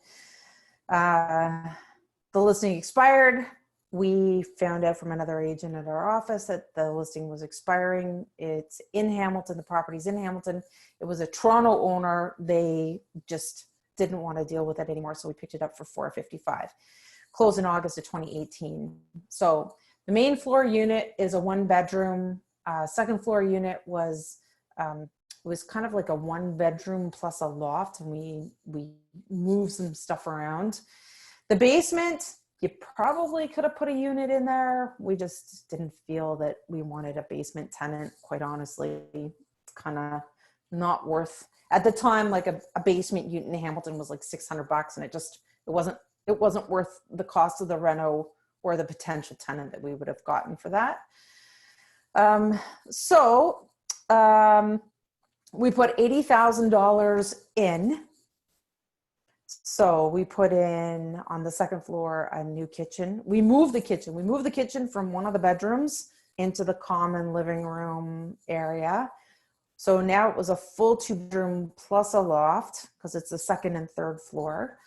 The listing expired. We found out from another agent at our office that the listing was expiring. It's in Hamilton. The property's in Hamilton. It was a Toronto owner. They just didn't want to deal with it anymore. So we picked it up for $455. Closed in August of 2018. So the main floor unit is a 1-bedroom. Second floor unit was kind of like a 1-bedroom plus a loft, and we moved some stuff around. The basement, you probably could have put a unit in there. We just didn't feel that we wanted a basement tenant, quite honestly. It's kind of not worth, at the time, like a basement unit in Hamilton was like $600, and it wasn't worth the cost of the reno or the potential tenant that we would have gotten for that. We put $80,000 in. So we put in on the second floor a new kitchen. We moved the kitchen. We moved the kitchen from one of the bedrooms into the common living room area. So now it was a full 2-bedroom plus a loft because it's the second and third floor.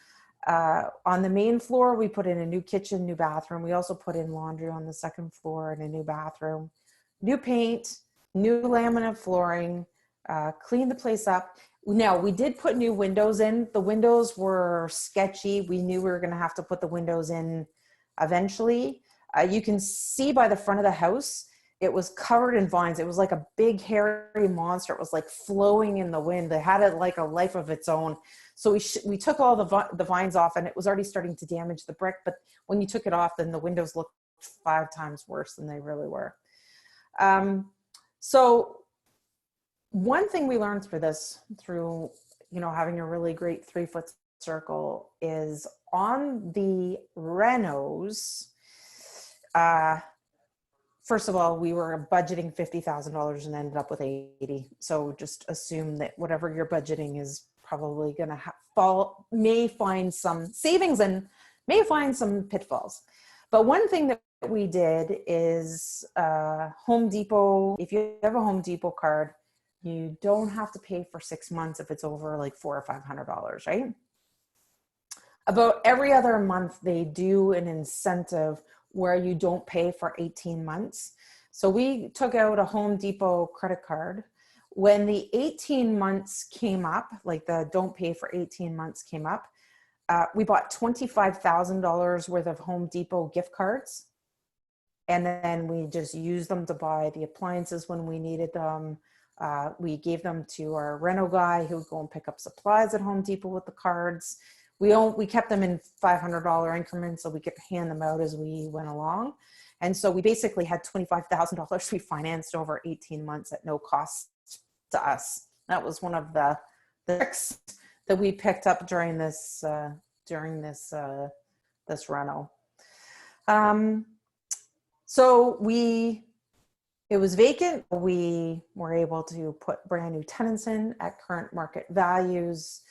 On the main floor, we put in a new kitchen, new bathroom. We also put in laundry on the second floor and a new bathroom, new paint, new laminate flooring, cleaned the place up. Now, we did put new windows in. The windows were sketchy. We knew we were going to have to put the windows in eventually. You can see by the front of the house, it was covered in vines. It was like a big hairy monster. It was like flowing in the wind. It had like a life of its own. So we took all the vines off, and it was already starting to damage the brick. But when you took it off, then the windows looked 5 times worse than they really were. So one thing we learned through having a really great 3-foot circle is on the renos. First of all, we were budgeting $50,000 and ended up with $80,000. So just assume that whatever you're budgeting is probably going to may find some savings and may find some pitfalls. But one thing that we did is Home Depot. If you have a Home Depot card, you don't have to pay for 6 months if it's over like $400 or $500, right? About every other month, they do an incentive where you don't pay for 18 months. So we took out a Home Depot credit card. When the 18 months came up, like the don't pay for 18 months came up, we bought $25,000 worth of Home Depot gift cards. And then we just used them to buy the appliances when we needed them. We gave them to our reno guy who would go and pick up supplies at Home Depot with the cards. We kept them in $500 increments so we could hand them out as we went along. And so we basically had $25,000 we financed over 18 months at no cost to us. That was one of the tricks that we picked up during this this reno. So it was vacant. We were able to put brand new tenants in at current market values.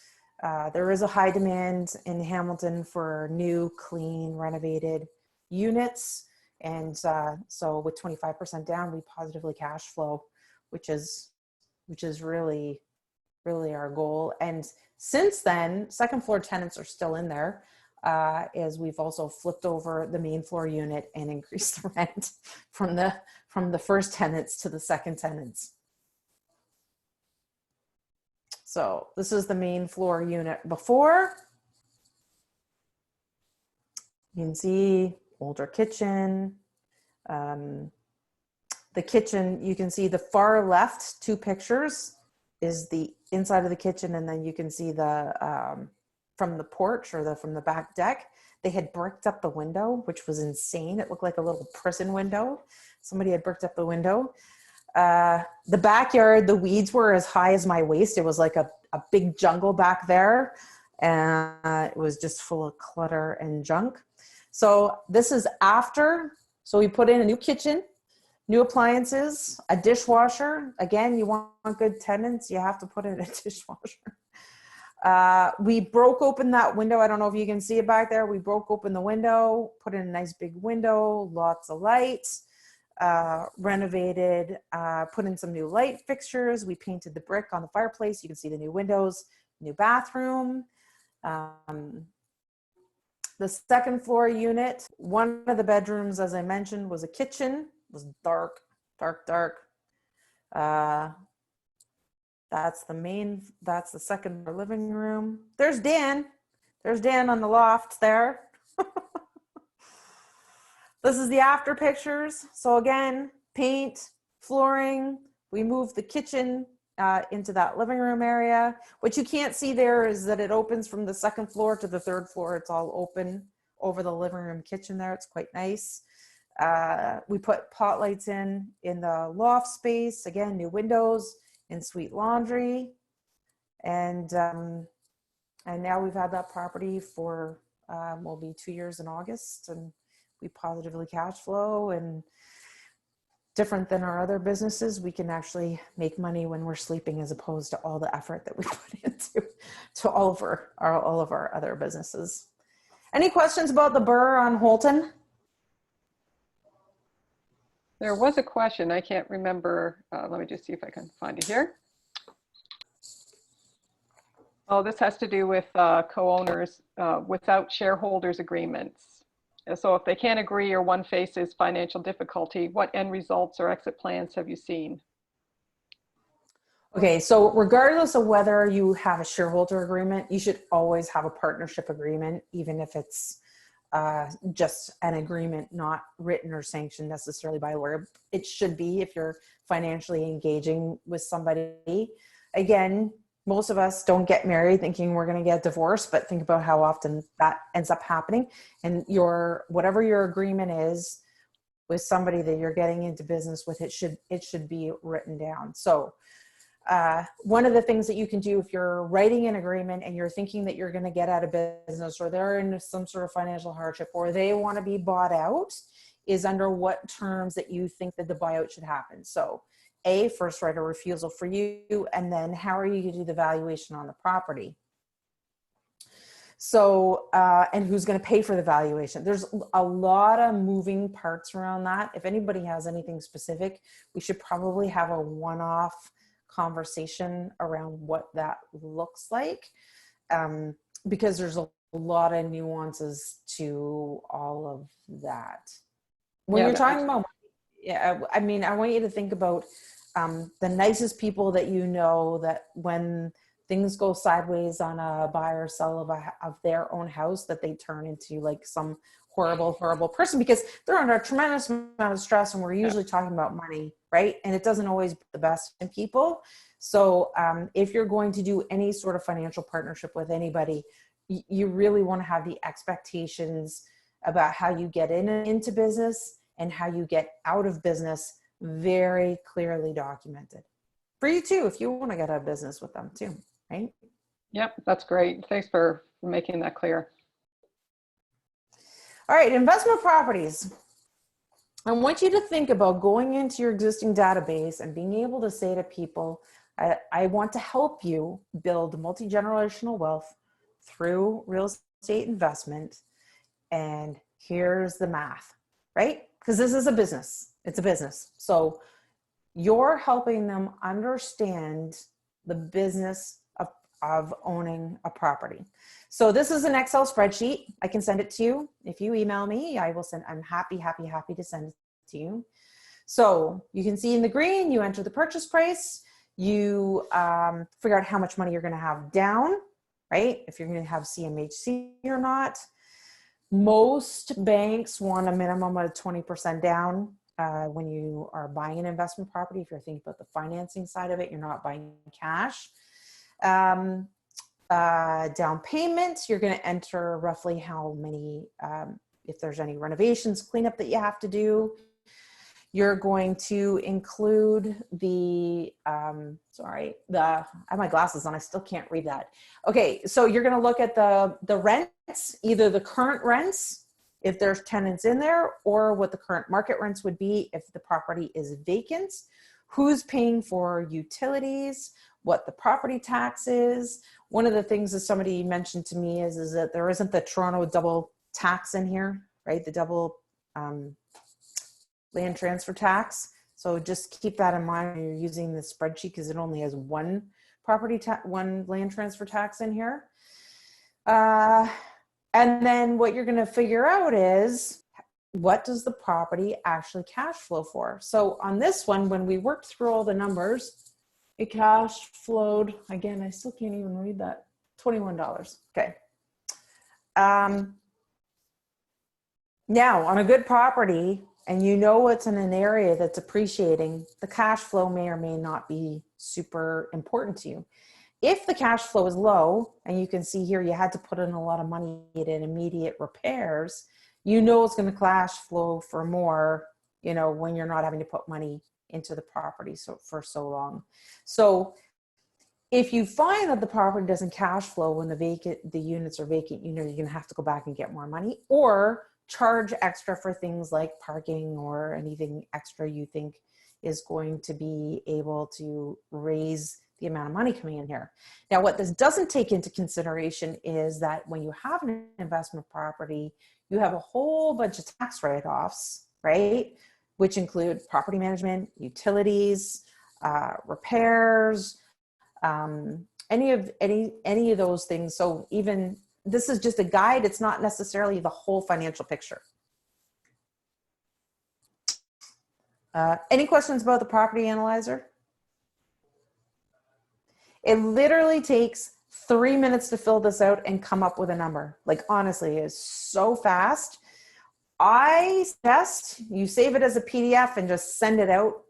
There is a high demand in Hamilton for new, clean, renovated units. And so with 25% down, we positively cash flow, which is really, really our goal. And since then, second floor tenants are still in there, as we've also flipped over the main floor unit and increased the rent from the first tenants to the second tenants. So this is the main floor unit before. You can see older kitchen. The kitchen, you can see the far left two pictures is the inside of the kitchen, and then you can see the from the porch or from the back deck, they had bricked up the window, which was insane. It looked like a little prison window. Somebody had bricked up the window. The backyard, the weeds were as high as my waist. It was like a big jungle back there. And it was just full of clutter and junk. So this is after. So we put in a new kitchen, new appliances, a dishwasher. Again, you want good tenants, you have to put in a dishwasher. We broke open that window. I don't know if you can see it back there. We broke open the window, put in a nice big window, lots of light, renovated, put in some new light fixtures. We painted the brick on the fireplace. You can see the new windows, new bathroom. The second floor unit, one of the bedrooms, as I mentioned, was a kitchen. It was dark, dark, dark. That's the second living room. There's Dan. There's Dan on the loft there. This is the after pictures. So again, paint, flooring. We moved the kitchen into that living room area. What you can't see there is that it opens from the second floor to the third floor. It's all open over the living room kitchen there. It's quite nice. We put pot lights in the loft space. Again, new windows, in-suite laundry. And now we've had that property for, will be 2 years in August, and we positively cash flow. And different than our other businesses, we can actually make money when we're sleeping, as opposed to all the effort that we put into all of our other businesses. Any questions about the BRRRR on Holton? There was a question, I can't remember. Let me just see if I can find it here. Oh, this has to do with co-owners without shareholders agreements. So if they can't agree or one faces financial difficulty, what end results or exit plans have you seen? Okay, so regardless of whether you have a shareholder agreement, you should always have a partnership agreement, even if it's just an agreement, not written or sanctioned necessarily by a lawyer. It should be if you're financially engaging with somebody. Again, most of us don't get married thinking we're going to get divorced, but think about how often that ends up happening. And whatever your agreement is with somebody that you're getting into business with, it should be written down. So one of the things that you can do if you're writing an agreement and you're thinking that you're going to get out of business, or they're in some sort of financial hardship, or they want to be bought out, is under what terms that you think that the buyout should happen. So first right of refusal for you, and then how are you going to do the valuation on the property? So, and who's going to pay for the valuation? There's a lot of moving parts around that. If anybody has anything specific, we should probably have a one-off conversation around what that looks like, because there's a lot of nuances to all of that. When you're talking about, I mean, I want you to think about the nicest people that you know, that when things go sideways on a buy or sell of their own house, that they turn into like some horrible, horrible person, because they're under a tremendous amount of stress, and we're usually talking about money, right? And it doesn't always be the best in people. So if you're going to do any sort of financial partnership with anybody, you really want to have the expectations about how you get into business and how you get out of business very clearly documented. For you too, if you want to get out of business with them too, right? Yep, that's great. Thanks for making that clear. All right, investment properties. I want you to think about going into your existing database and being able to say to people, I want to help you build multi-generational wealth through real estate investment. And here's the math, right? Because this is a business. It's a business. So you're helping them understand the business of owning a property. So this is an Excel spreadsheet. I can send it to you. If you email me, I will send, I'm happy to send it to you. So you can see in the green, you enter the purchase price, you figure out how much money you're gonna have down, right? If you're gonna have CMHC or not. Most banks want a minimum of 20% down when you are buying an investment property. If you're thinking about the financing side of it, you're not buying cash. Down payment, you're going to enter roughly how many, if there's any renovations, cleanup that you have to do. You're going to include the, sorry, I have my glasses on, I still can't read that. Okay, so you're going to look at the rents, either the current rents, if there's tenants in there, or what the current market rents would be if the property is vacant, who's paying for utilities, what the property tax is. One of the things that somebody mentioned to me is that there isn't the Toronto double tax in here, right? The double land transfer tax. So just keep that in mind when you're using the spreadsheet, because it only has one one land transfer tax in here. And then what you're going to figure out is, what does the property actually cash flow for? So on this one, when we worked through all the numbers, it cash flowed, again, I still can't even read that, $21. Okay. Now on a good property, and you know it's in an area that's appreciating, the cash flow may or may not be super important to you. If the cash flow is low, and you can see here you had to put in a lot of money in immediate repairs, you know it's going to cash flow for more, you know, when you're not having to put money into the property for so long. So if you find that the property doesn't cash flow when the units are vacant, you know you're going to have to go back and get more money, or charge extra for things like parking or anything extra you think is going to be able to raise the amount of money coming in here. Now, what this doesn't take into consideration is that when you have an investment property, you have a whole bunch of tax write-offs, right? Which include property management, utilities, repairs, any of those things. So even this is just a guide. It's not necessarily the whole financial picture. Any questions about the property analyzer? It literally takes 3 minutes to fill this out and come up with a number. Like, honestly, it's so fast. I suggest you save it as a PDF and just send it out.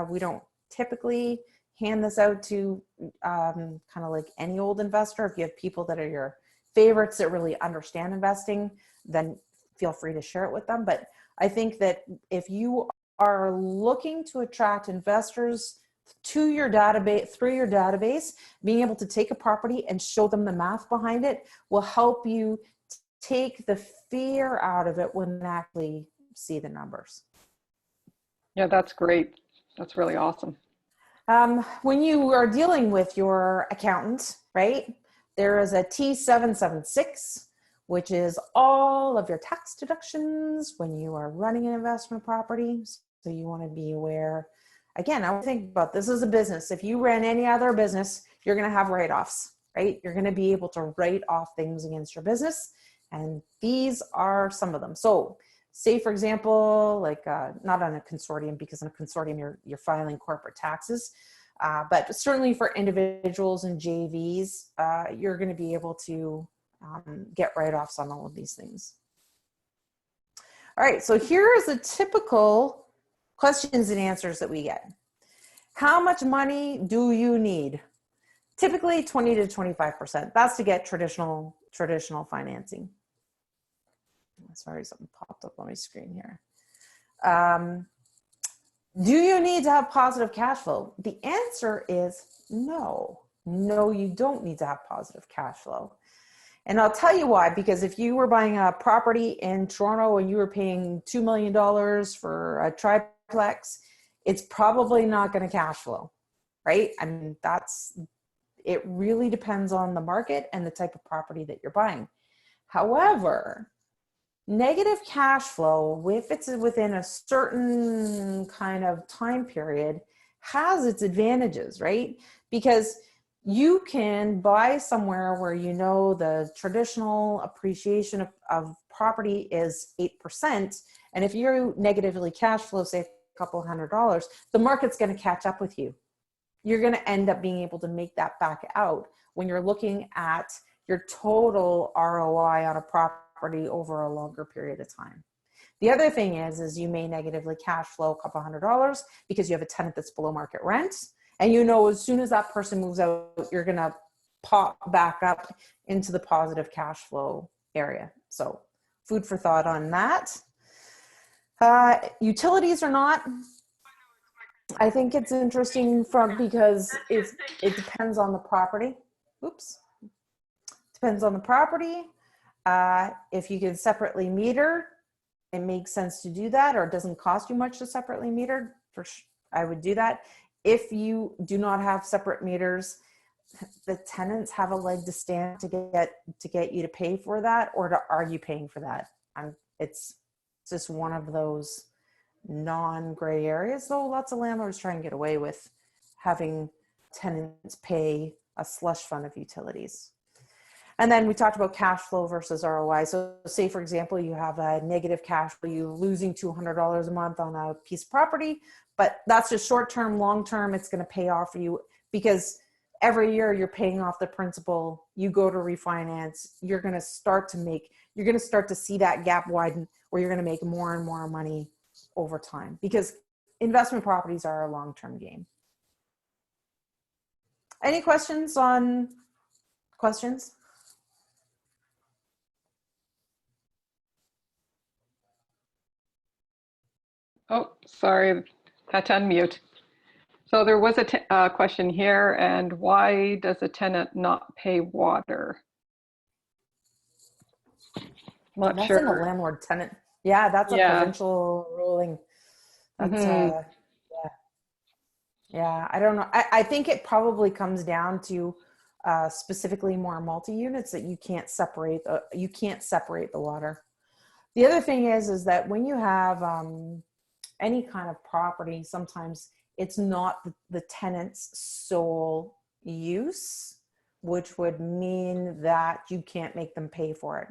We don't typically hand this out to kind of like any old investor. If you have people that are your favorites that really understand investing, then feel free to share it with them. But I think that if you are looking to attract investors to your database, through your database, being able to take a property and show them the math behind it will help you take the fear out of it when they actually see the numbers. Yeah, that's great. That's really awesome. When you are dealing with your accountant, right, there is a T776, which is all of your tax deductions when you are running an investment property. So you want to be aware. Again, I would think about this as a business. If you ran any other business, you're going to have write-offs, right? You're going to be able to write off things against your business. And these are some of them. So say, for example, like not on a consortium, because in a consortium, you're filing corporate taxes. But certainly for individuals and JVs, you're going to be able to get write-offs on all of these things. All right, so here is the typical questions and answers that we get. How much money do you need? Typically 20 to 25%. That's to get traditional financing. Sorry, something popped up on my screen here. Do you need to have positive cash flow? The answer is no. No, you don't need to have positive cash flow. And I'll tell you why, because if you were buying a property in Toronto and you were paying $2 million for a triplex, it's probably not going to cash flow, right? I mean, it really depends on the market and the type of property that you're buying. However, negative cash flow, if it's within a certain kind of time period, has its advantages, right? Because you can buy somewhere where you know the traditional appreciation of property is 8%. And if you negatively cash flow, say a couple $100, the market's going to catch up with you. You're going to end up being able to make that back out when you're looking at your total ROI on a property over a longer period of time. The other thing is you may negatively cash flow a couple $100 because you have a tenant that's below market rent. And you know, as soon as that person moves out, you're going to pop back up into the positive cash flow area. So food for thought on that. Utilities or not, I think it's interesting because it depends on the property. Oops. Depends on the property. If you can separately meter, it makes sense to do that, or it doesn't cost you much to separately meter. I would do that. If you do not have separate meters, the tenants have a leg to stand to get you to pay for that, or are you paying for that? It's just one of those non-gray areas, though lots of landlords try and get away with having tenants pay a slush fund of utilities. And then we talked about cash flow versus ROI. So say, for example, you have a negative cash flow, you're losing $200 a month on a piece of property, but that's just short-term. Long-term, it's going to pay off for you because every year you're paying off the principal. You go to refinance, you're going to start to see that gap widen where you're going to make more and more money over time, because investment properties are a long-term game. Any questions on questions? Oh, sorry, had to unmute. So there was a question here, and why does a tenant not pay water? Not That's sure. in a landlord tenant. Yeah, that's a provincial ruling. That's yeah, I don't know. I think it probably comes down to specifically more multi-units that you can't separate the water. The other thing is that when you have any kind of property, sometimes it's not the tenant's sole use, which would mean that you can't make them pay for it.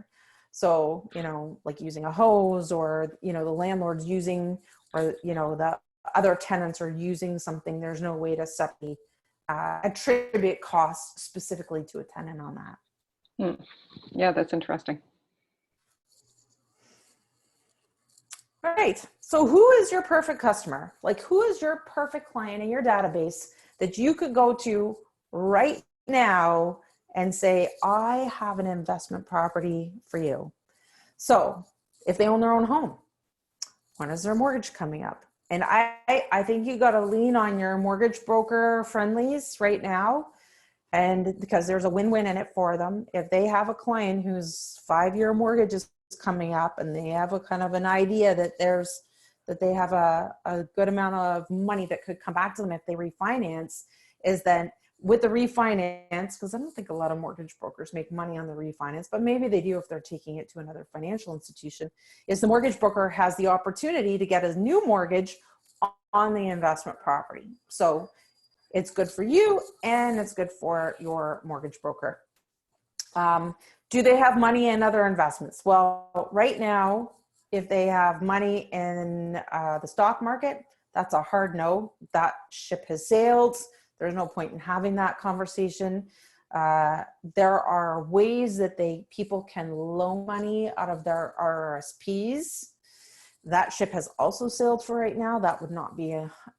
So, you know, like using a hose, or, you know, the landlord's using, or, you know, the other tenants are using something, there's no way to separately attribute costs specifically to a tenant on that. Yeah, that's interesting. All right. So who is your perfect customer? Like, who is your perfect client in your database that you could go to right now and say, I have an investment property for you? So if they own their own home, when is their mortgage coming up? And I think you got to lean on your mortgage broker friendlies right now, and because there's a win-win in it for them. If they have a client whose 5-year mortgage is coming up, and they have a kind of an idea that they have a good amount of money that could come back to them if they refinance, is that with the refinance, because I don't think a lot of mortgage brokers make money on the refinance, but maybe they do if they're taking it to another financial institution, is the mortgage broker has the opportunity to get a new mortgage on the investment property. So it's good for you and it's good for your mortgage broker. Do they have money in other investments? Well, right now, if they have money in the stock market, that's a hard no. That ship has sailed. There's no point in having that conversation. There are ways that people can loan money out of their RRSPs. That ship has also sailed for right now. That would not be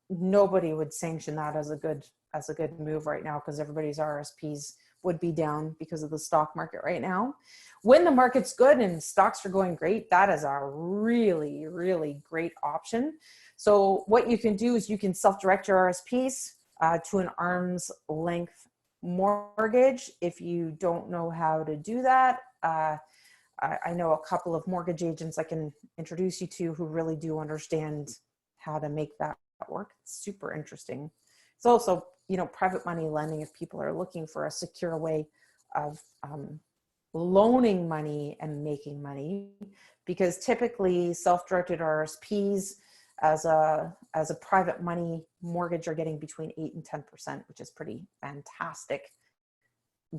nobody would sanction that as a good move right now, because everybody's RRSPs would be down because of the stock market right now. When the market's good and stocks are going great, that is a really, really great option. So what you can do is you can self-direct your RRSPs to an arm's length mortgage. If you don't know how to do that, I know a couple of mortgage agents I can introduce you to who really do understand how to make that work. It's super interesting. It's also, you know, private money lending if people are looking for a secure way of loaning money and making money, because typically self-directed RSPs as a private money mortgage are getting between 8 and 10%, which is pretty fantastic.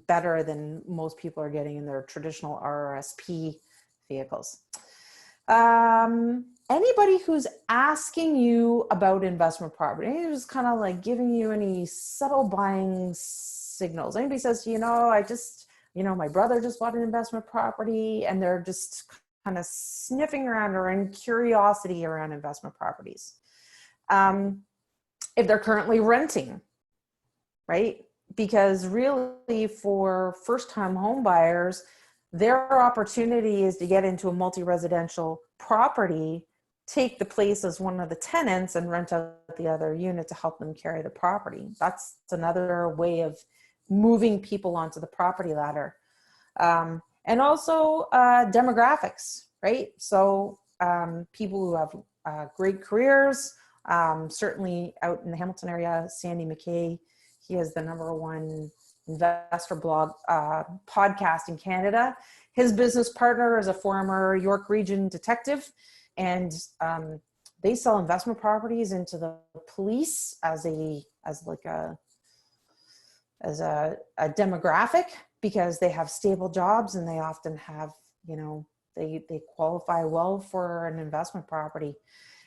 Better than most people are getting in their traditional RRSP vehicles. Anybody who's asking you about investment property, who's kind of like giving you any subtle buying signals. Anybody says, you know, my brother just bought an investment property, and they're just kind of sniffing around or in curiosity around investment properties. If they're currently renting, right? Because really for first-time home buyers, their opportunity is to get into a multi-residential property, take the place as one of the tenants and rent out the other unit to help them carry the property. That's another way of moving people onto the property ladder. And also demographics, right? So people who have great careers, certainly out in the Hamilton area, Sandy McKay, he has the #1 investor blog podcast in Canada. His business partner is a former York Region detective, and they sell investment properties into the police as a demographic, because they have stable jobs and they often have, you know, they qualify well for an investment property.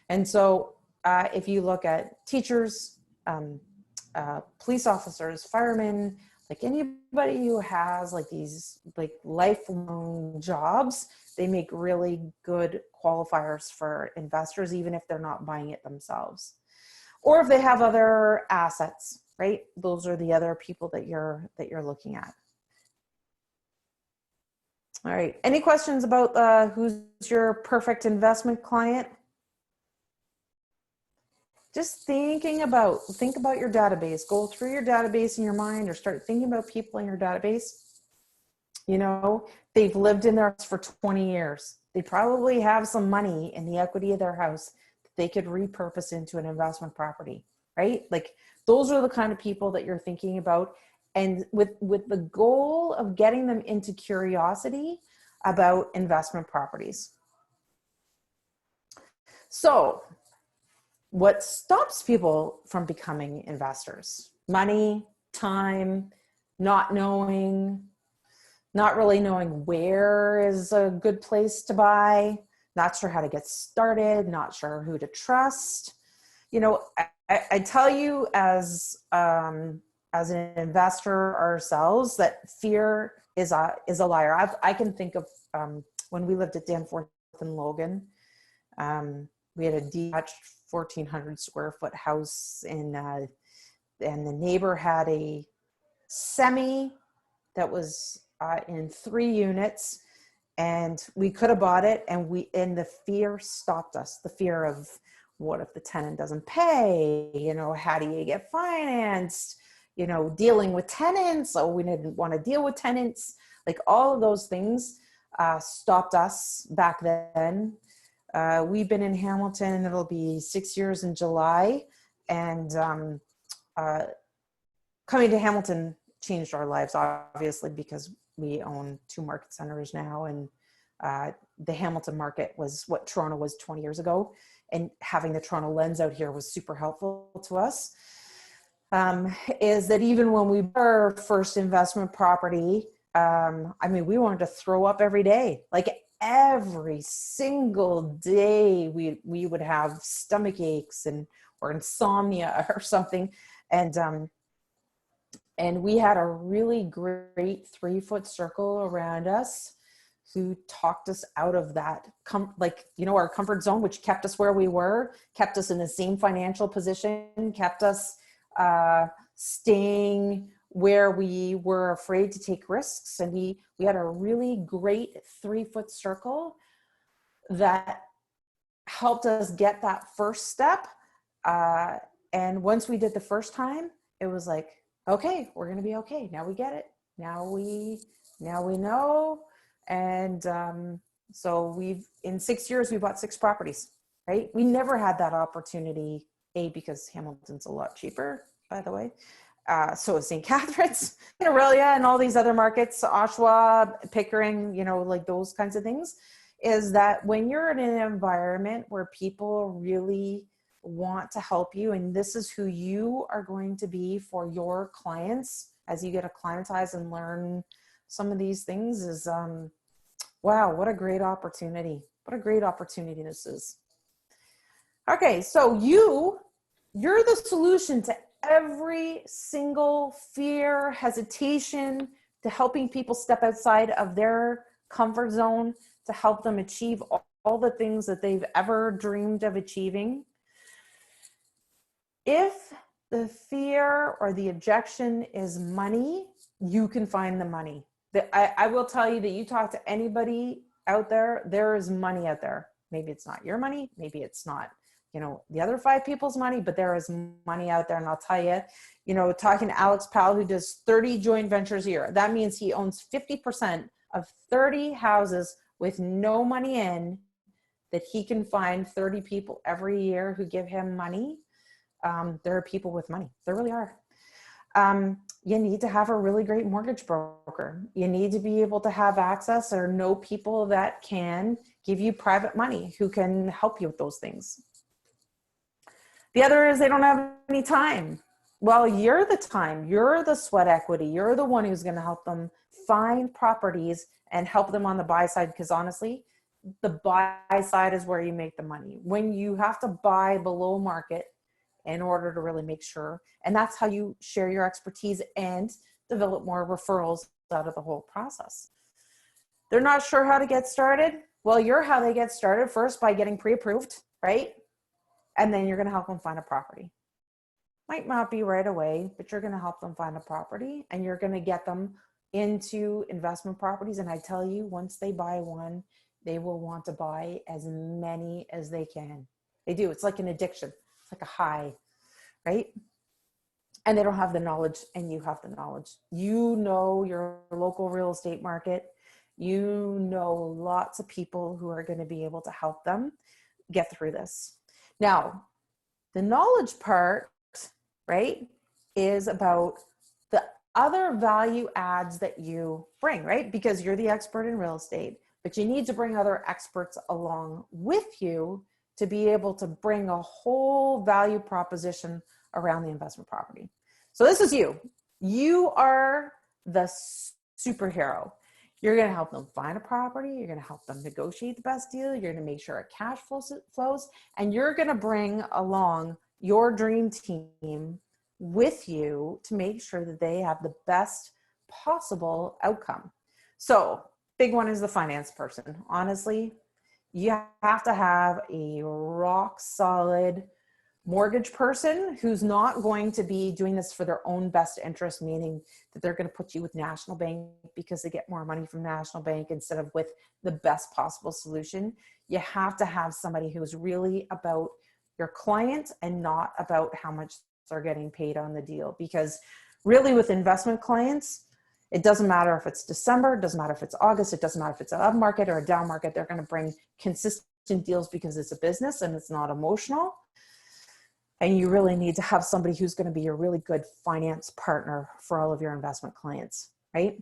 And so if you look at teachers, police officers, firemen, like anybody who has like these like lifelong jobs, they make really good qualifiers for investors, even if they're not buying it themselves. Or if they have other assets, right? Those are the other people that you're looking at. All right, any questions about who's your perfect investment client? Just think about your database. Go through your database in your mind, or start thinking about people in your database. You know, they've lived in their house for 20 years. They probably have some money in the equity of their house that they could repurpose into an investment property, right? Like those are the kind of people that you're thinking about, and with the goal of getting them into curiosity about investment properties. So what stops people from becoming investors? Money, time, not really knowing where is a good place to buy, not sure how to get started, not sure who to trust. You know, I tell you as an investor ourselves that fear is a liar. I can think of when we lived at Danforth and Logan, we had a detached 1,400 square foot house, and the neighbor had a semi that was in 3 units, and we could have bought it, and the fear stopped us. The fear of, what if the tenant doesn't pay? You know, how do you get financed? You know, dealing with tenants. So we didn't want to deal with tenants. Like all of those things stopped us back then. We've been in Hamilton, it'll be 6 years in July, and coming to Hamilton changed our lives, obviously, because we own 2 market centers now, and the Hamilton market was what Toronto was 20 years ago, and having the Toronto lens out here was super helpful to us. Is that even when we bought our first investment property, I mean, we wanted to throw up every day. Like every single day we would have stomach aches or insomnia or something. And we had a really great 3-foot circle around us who talked us out of that, our comfort zone, which kept us where we were, kept us in the same financial position, kept us staying where we were afraid to take risks. And we had a really great 3-foot circle that helped us get that first step. And once we did the first time, it was like, okay, we're going to be okay. Now we get it. Now we know. And so in 6 years, we bought 6 properties, right? We never had that opportunity, because Hamilton's a lot cheaper, by the way. So is St. Catharines, Aurelia, and all these other markets, Oshawa, Pickering, like those kinds of things, is that when you're in an environment where people really want to help you, and this is who you are going to be for your clients as you get acclimatized and learn some of these things, is wow, what a great opportunity. What a great opportunity this is. Okay, so you're the solution to every single fear, hesitation, to helping people step outside of their comfort zone, to help them achieve all the things that they've ever dreamed of achieving. If the fear or the objection is money, you can find the money. I will tell you that you talk to anybody out there, there is money out there. Maybe it's not your money, maybe it's not, the other 5 people's money, but there is money out there. And I'll tell you, talking to Alex Powell, who does 30 joint ventures a year, that means he owns 50% of 30 houses with no money in, that he can find 30 people every year who give him money. There are people with money. There really are. You need to have a really great mortgage broker. You need to be able to have access or know people that can give you private money, who can help you with those things. The other is they don't have any time. Well, you're the time. You're the sweat equity. You're the one who's going to help them find properties and help them on the buy side, because honestly, the buy side is where you make the money. When you have to buy below market in order to really make sure, and that's how you share your expertise and develop more referrals out of the whole process. They're not sure how to get started. Well, you're how they get started, first by getting pre-approved, right? And then you're going to help them find a property. Might not be right away, but you're going to help them find a property, and you're going to get them into investment properties. And I tell you, once they buy one, they will want to buy as many as they can. They do. It's like an addiction. It's like a high, right? And they don't have the knowledge, and you have the knowledge. You know your local real estate market. You know lots of people who are going to be able to help them get through this. Now, the knowledge part, right, is about the other value adds that you bring, right? Because you're the expert in real estate, but you need to bring other experts along with you to be able to bring a whole value proposition around the investment property. So this is you. You are the superhero. You're going to help them find a property. You're going to help them negotiate the best deal. You're going to make sure a cash flows, and you're going to bring along your dream team with you to make sure that they have the best possible outcome. So big one is the finance person. Honestly, you have to have a rock solid mortgage person who's not going to be doing this for their own best interest, meaning that they're going to put you with National Bank because they get more money from National Bank instead of with the best possible solution. You have to have somebody who's really about your client and not about how much they're getting paid on the deal. Because really with investment clients, it doesn't matter if it's December, it doesn't matter if it's August, it doesn't matter if it's an up market or a down market, they're going to bring consistent deals because it's a business and it's not emotional. And you really need to have somebody who's going to be a really good finance partner for all of your investment clients, right?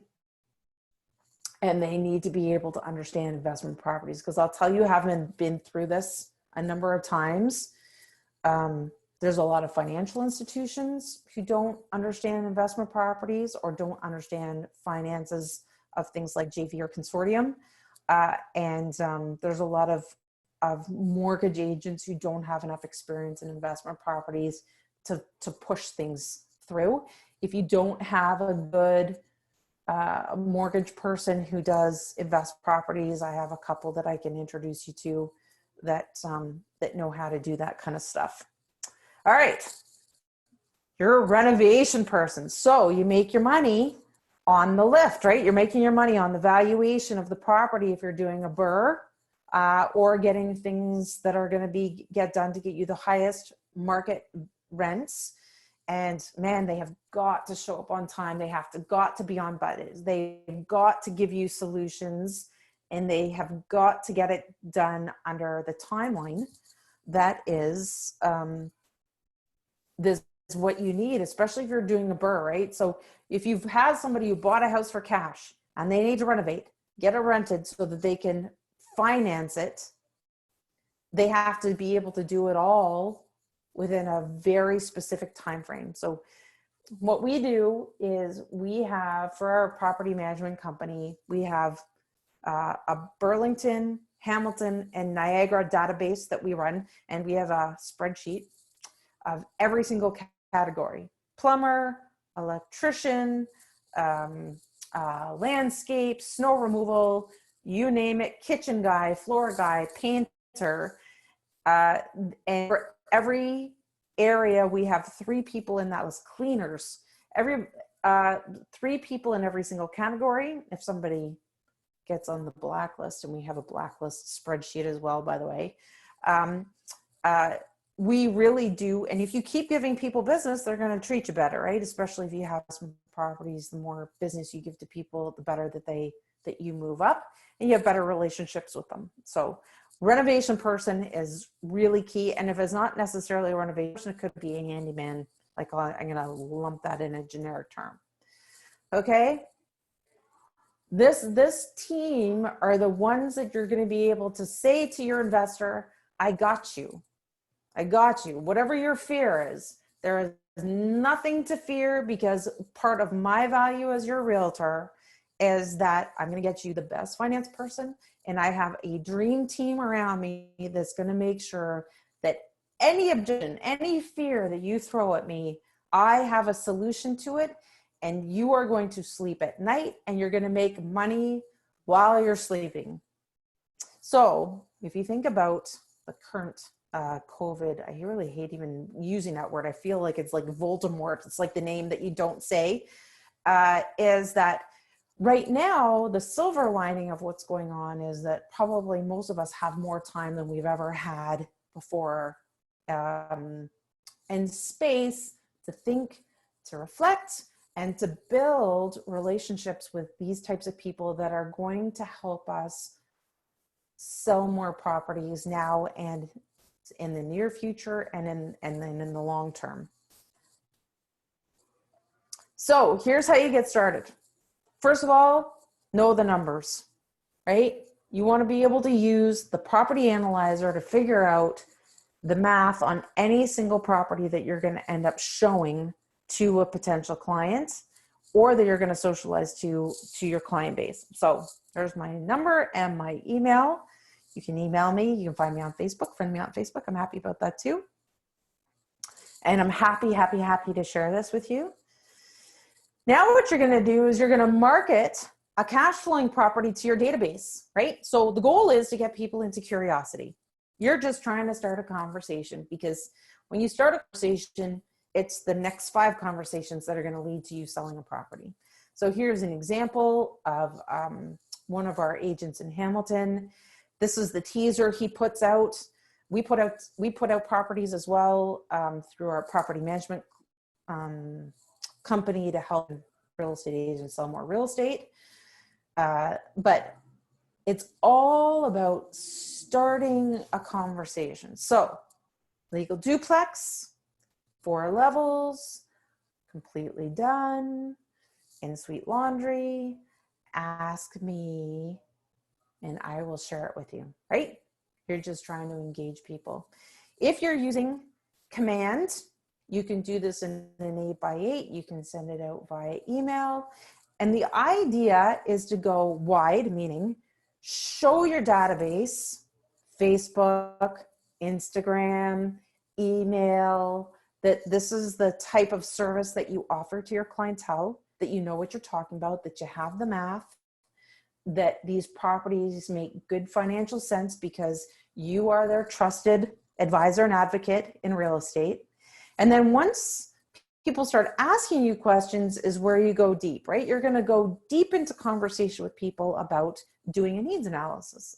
And they need to be able to understand investment properties, because I'll tell you, having been through this a number of times, there's a lot of financial institutions who don't understand investment properties or don't understand finances of things like JV or Consortium. There's a lot of mortgage agents who don't have enough experience in investment properties to push things through. If you don't have a good mortgage person who does invest properties, I have a couple that I can introduce you to that know how to do that kind of stuff. All right, you're a renovation person, so you make your money on the lift, right? You're making your money on the valuation of the property if you're doing a BRRRR, or getting things that are going to get done to get you the highest market rents. And man, they have got to show up on time. They have got to be on budget. They've got to give you solutions, and they have got to get it done under the timeline that is this is what you need, especially if you're doing a BRRRR, right? So if you've had somebody who bought a house for cash and they need to renovate, get it rented so that they can finance it, they have to be able to do it all within a very specific time frame. So what we do is we have, for our property management company, we have a Burlington, Hamilton, and Niagara database that we run, and we have a spreadsheet of every single category: plumber, electrician, landscape, snow removal, you name it, kitchen guy, floor guy, painter. And for every area, we have 3 people in that list. Cleaners, 3 people in every single category. If somebody gets on the blacklist, and we have a blacklist spreadsheet as well, by the way, we really do. And if you keep giving people business, they're going to treat you better, right? Especially if you have some properties, the more business you give to people, the better that you move up, and you have better relationships with them. So renovation person is really key. And if it's not necessarily a renovation, it could be a handyman. Like, I'm going to lump that in a generic term. Okay. This team are the ones that you're going to be able to say to your investor, I got you. I got you. Whatever your fear is, there is nothing to fear, because part of my value as your realtor is that I'm going to get you the best finance person, and I have a dream team around me that's going to make sure that any objection, any fear that you throw at me, I have a solution to it, and you are going to sleep at night, and you're going to make money while you're sleeping. So if you think about the current COVID, I really hate even using that word. I feel like it's like Voldemort. It's like the name that you don't say, is that right now, the silver lining of what's going on is that probably most of us have more time than we've ever had before, and space to think, to reflect, and to build relationships with these types of people that are going to help us sell more properties now and in the near future, and then in the long term. So here's how you get started. First of all, know the numbers, right? You want to be able to use the property analyzer to figure out the math on any single property that you're going to end up showing to a potential client, or that you're going to socialize to your client base. So there's my number and my email. You can email me. You can find me on Facebook, friend me on Facebook. I'm happy about that too. And I'm happy to share this with you. Now what you're going to do is you're going to market a cash flowing property to your database, right? So the goal is to get people into curiosity. You're just trying to start a conversation, because when you start a conversation, it's the next 5 conversations that are going to lead to you selling a property. So here's an example of one of our agents in Hamilton. This is the teaser he puts out. We put out properties as well through our property management company to help real estate agents sell more real estate. But it's all about starting a conversation. So legal duplex, 4 levels, completely done, in-suite laundry, ask me, and I will share it with you, right? You're just trying to engage people. If you're using command, you can do this in an 8x8. You can send it out via email. And the idea is to go wide, meaning show your database, Facebook, Instagram, email, that this is the type of service that you offer to your clientele, that you know what you're talking about, that you have the math, that these properties make good financial sense because you are their trusted advisor and advocate in real estate. And then once people start asking you questions is where you go deep, right? You're going to go deep into conversation with people about doing a needs analysis.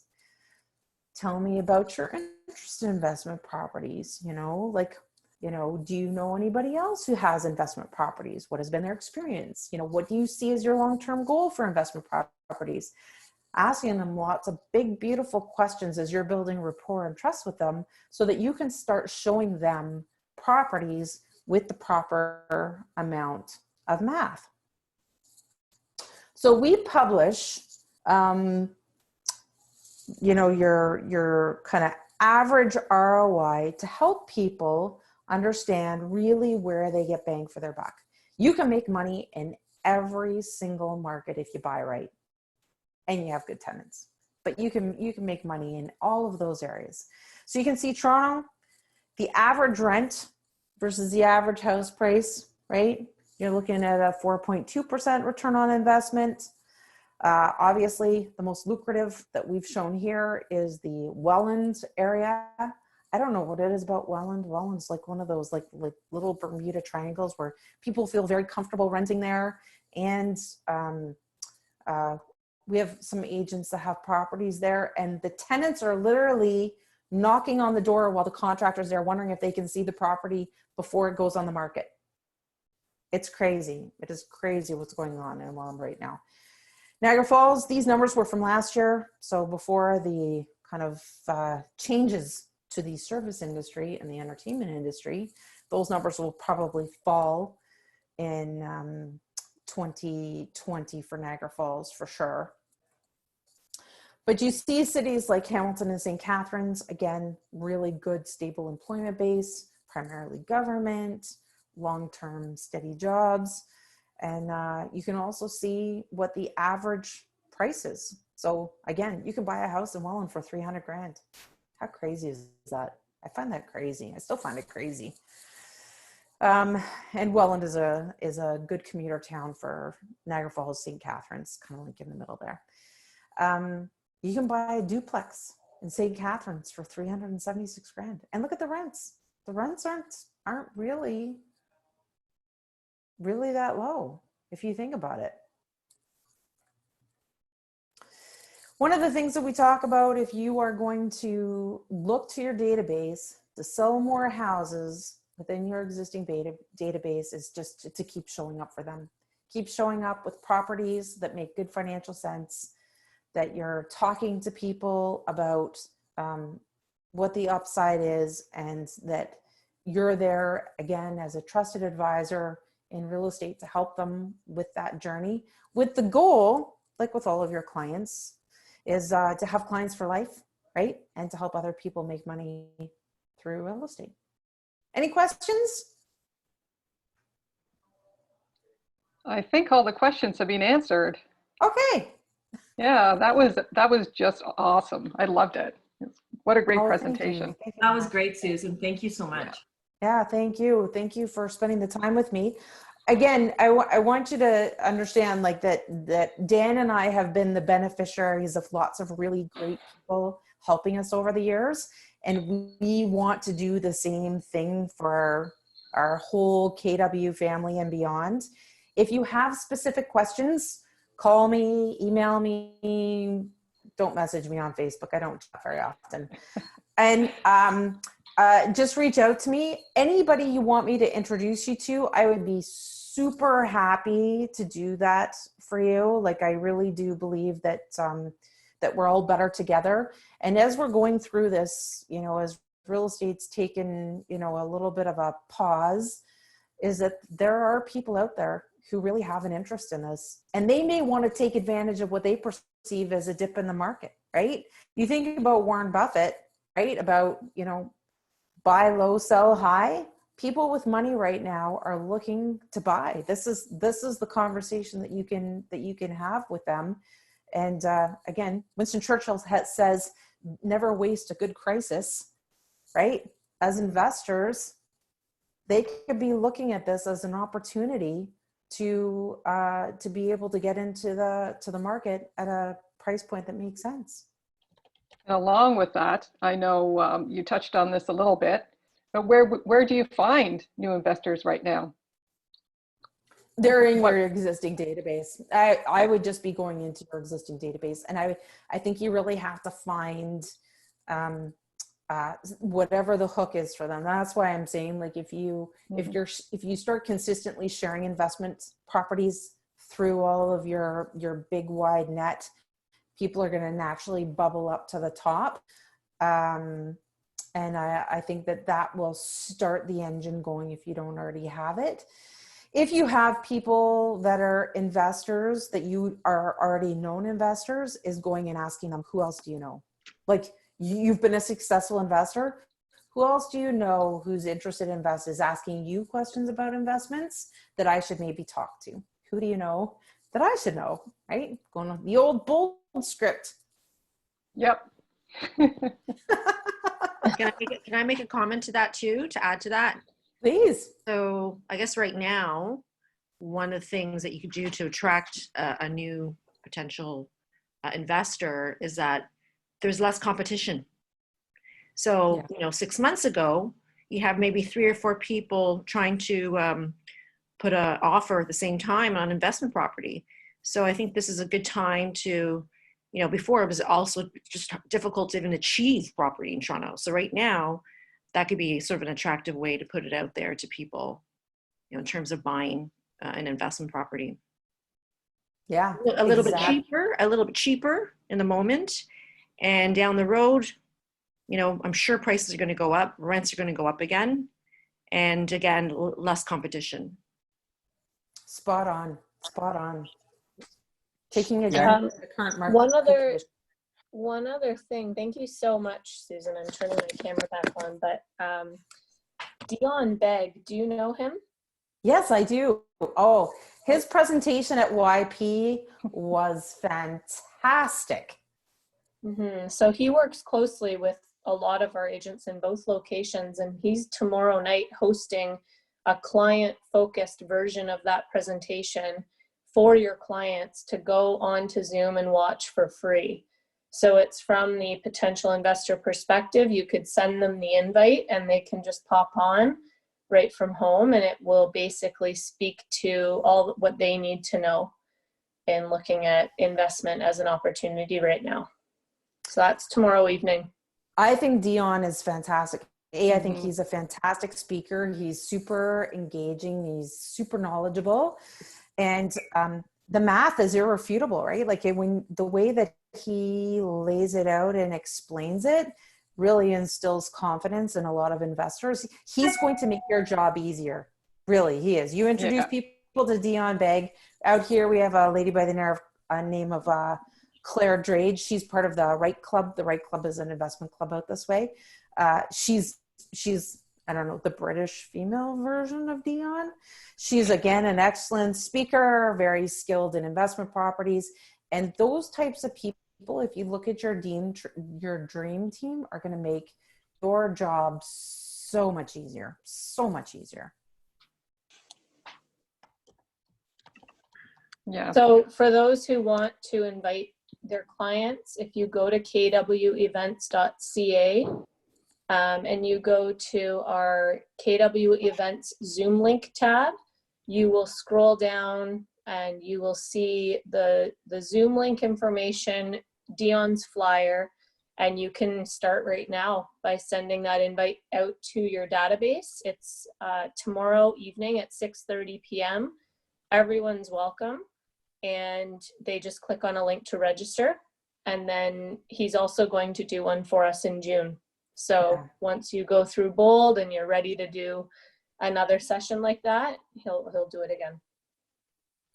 Tell me about your interest in investment properties, you know, like You know, do you know anybody else who has investment properties? What has been their experience? You know, what do you see as your long-term goal for investment properties? Asking them lots of big, beautiful questions as you're building rapport and trust with them, so that you can start showing them properties with the proper amount of math. So we publish, you know, your kind of average ROI to help people understand really where they get bang for their buck. You can make money in every single market if you buy right and you have good tenants, but you can make money in all of those areas. So you can see Toronto, the average rent versus the average house price, right? You're looking at a 4.2% return on investment. Obviously, the most lucrative that we've shown here is the Welland area. I don't know what it is about Welland. Welland's like one of those like little Bermuda triangles where people feel very comfortable renting there. And we have some agents that have properties there, and the tenants are literally knocking on the door while the contractor's there, wondering if they can see the property before it goes on the market. It's crazy. It is crazy what's going on in Welland right now. Niagara Falls, these numbers were from last year. So before the kind of changes to the service industry and the entertainment industry, those numbers will probably fall in 2020 for Niagara Falls for sure. But you see cities like Hamilton and St. Catharines, again, really good, stable employment base, primarily government, long-term steady jobs. And you can also see what the average price is. So again, you can buy a house in Welland for 300 grand. How crazy is that? I find that crazy. I still find it crazy. And Welland is a good commuter town for Niagara Falls, St. Catharines, kind of like in the middle there. You can buy a duplex in St. Catharines for 376 grand. And look at the rents. The rents aren't really that low if you think about it. One of the things that we talk about, if you are going to look to your database to sell more houses within your existing database, is just to keep showing up for them. Keep showing up with properties that make good financial sense, that you're talking to people about what the upside is, and that you're there again as a trusted advisor in real estate to help them with that journey, with the goal, like with all of your clients, is to have clients for life, right? And to help other people make money through real estate. Any questions? I think all the questions have been answered. Okay. Yeah, that was just awesome. I loved it. What a great presentation. Thank you. That was great, Susan. Thank you so much. Yeah, thank you. Thank you for spending the time with me. Again, I want you to understand like that Dan and I have been the beneficiaries of lots of really great people helping us over the years. And we want to do the same thing for our whole KW family and beyond. If you have specific questions, call me, email me, don't message me on Facebook. I don't chat very often. And just reach out to me. Anybody you want me to introduce you to, I would be super happy to do that for you. Like, I really do believe that that we're all better together. And as we're going through this, you know, as real estate's taken, you know, a little bit of a pause, is that there are people out there who really have an interest in this, and they may want to take advantage of what they perceive as a dip in the market, right? You think about Warren Buffett, right? About, you know, buy low, sell high. People with money right now are looking to buy. This is the conversation that you can have with them. And again, Winston Churchill says, never waste a good crisis, right? As investors, they could be looking at this as an opportunity to be able to get into the market at a price point that makes sense. And along with that, I know you touched on this a little bit, but where do you find new investors right now? They're in your existing database. I would just be going into your existing database. And I think you really have to find whatever the hook is for them. That's why I'm saying, like, if you start consistently sharing investment properties through all of your big wide net, people are going to naturally bubble up to the top. And I think that will start the engine going if you don't already have it. If you have people that are investors that you are already known investors, is going and asking them, who else do you know? Like, you've been a successful investor. Who else do you know who's interested in invest is asking you questions about investments that I should maybe talk to? Who do you know that I should know, right? Going on the old bold script. Yep. Can I make a comment to that too, to add to that? Please. So I guess right now, one of the things that you could do to attract a new potential investor is that there's less competition. So, 6 months ago, you have maybe 3 or 4 people trying to put an offer at the same time on investment property. So I think this is a good time to, before it was also just difficult to even achieve property in Toronto. So right now, that could be sort of an attractive way to put it out there to people, in terms of buying an investment property. Yeah. A little bit cheaper in the moment. And down the road, I'm sure prices are going to go up, rents are going to go up again. And again, less competition. Spot on. Taking advantage of the current market. One other thing. Thank you so much, Susan. I'm turning my camera back on, but Dion Begg, do you know him? Yes, I do. Oh, his presentation at YP was fantastic. Mm-hmm. So he works closely with a lot of our agents in both locations, and he's tomorrow night hosting a client-focused version of that presentation for your clients to go onto Zoom and watch for free. So it's from the potential investor perspective. You could send them the invite and they can just pop on right from home, and it will basically speak to all what they need to know in looking at investment as an opportunity right now. So that's tomorrow evening. I think Dion is fantastic. I think he's a fantastic speaker. He's super engaging. He's super knowledgeable. And the math is irrefutable, right? Like, when the way that he lays it out and explains it really instills confidence in a lot of investors. He's going to make your job easier. Really, he is. You introduce people to Dion Begg. Out here, we have a lady by the name of Claire Drage. She's part of the Right Club. The Right Club is an investment club out this way. She's I don't know, the British female version of Dion. She's, again, an excellent speaker, very skilled in investment properties. And those types of people, if you look at your dream team, are going to make your job so much easier, so much easier. Yeah. So for those who want to invite their clients, if you go to kwevents.ca and you go to our KW Events Zoom link tab, you will scroll down and you will see the Zoom link information, Dion's flyer, and you can start right now by sending that invite out to your database. It's tomorrow evening at 6:30 p.m. Everyone's welcome, and they just click on a link to register, and then he's also going to do one for us in June. So once you go through Bold and you're ready to do another session like that, he'll do it again.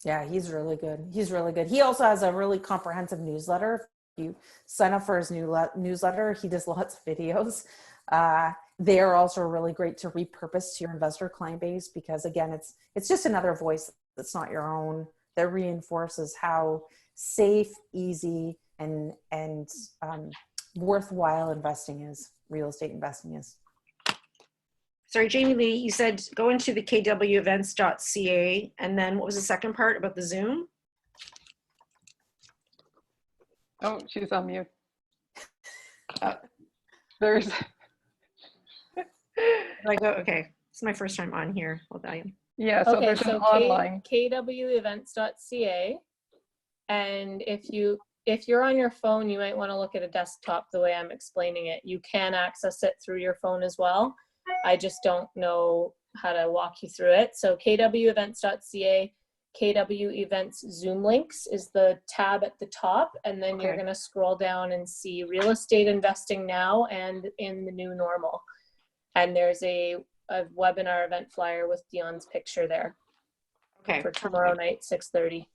Yeah, he's really good. He's really good. He also has a really comprehensive newsletter. If you sign up for his newsletter, he does lots of videos. They are also really great to repurpose to your investor client base, because again, it's just another voice that's not your own, that reinforces how safe, easy, and worthwhile real estate investing is. Sorry, Jamie Lee, you said go into the kwevents.ca, and then what was the second part about the Zoom? Oh, she's on mute. There's. Like, oh, okay, it's my first time on here. Well, I am. Yeah, so there's an online. kwevents.ca, and if you if you're on your phone, you might want to look at a desktop the way I'm explaining it. You can access it through your phone as well. I just don't know how to walk you through it. So kwevents.ca, KW Events Zoom Links is the tab at the top, and then you're going to scroll down and see real estate investing now and in the new normal. And there's a webinar event flyer with Dion's picture there. Okay. For tomorrow night, 6:30.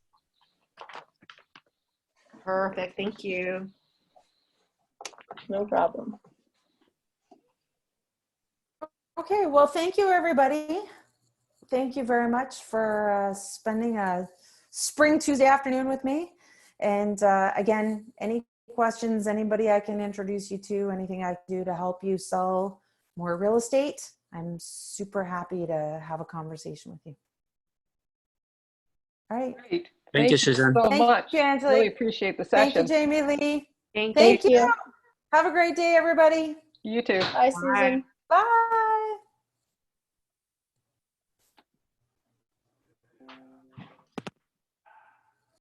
Perfect. Thank you. No problem. Okay, well, thank you, everybody. Thank you very much for spending a spring Tuesday afternoon with me. And again, any questions, anybody I can introduce you to, anything I can do to help you sell more real estate, I'm super happy to have a conversation with you. All right. Great. Thank you, Susan. So Thank much. you, Angela. Really appreciate the Thank you, session. Jamie Lee. Thank Thank you. you. Have a great day, everybody. You too. Bye, Susan. Bye.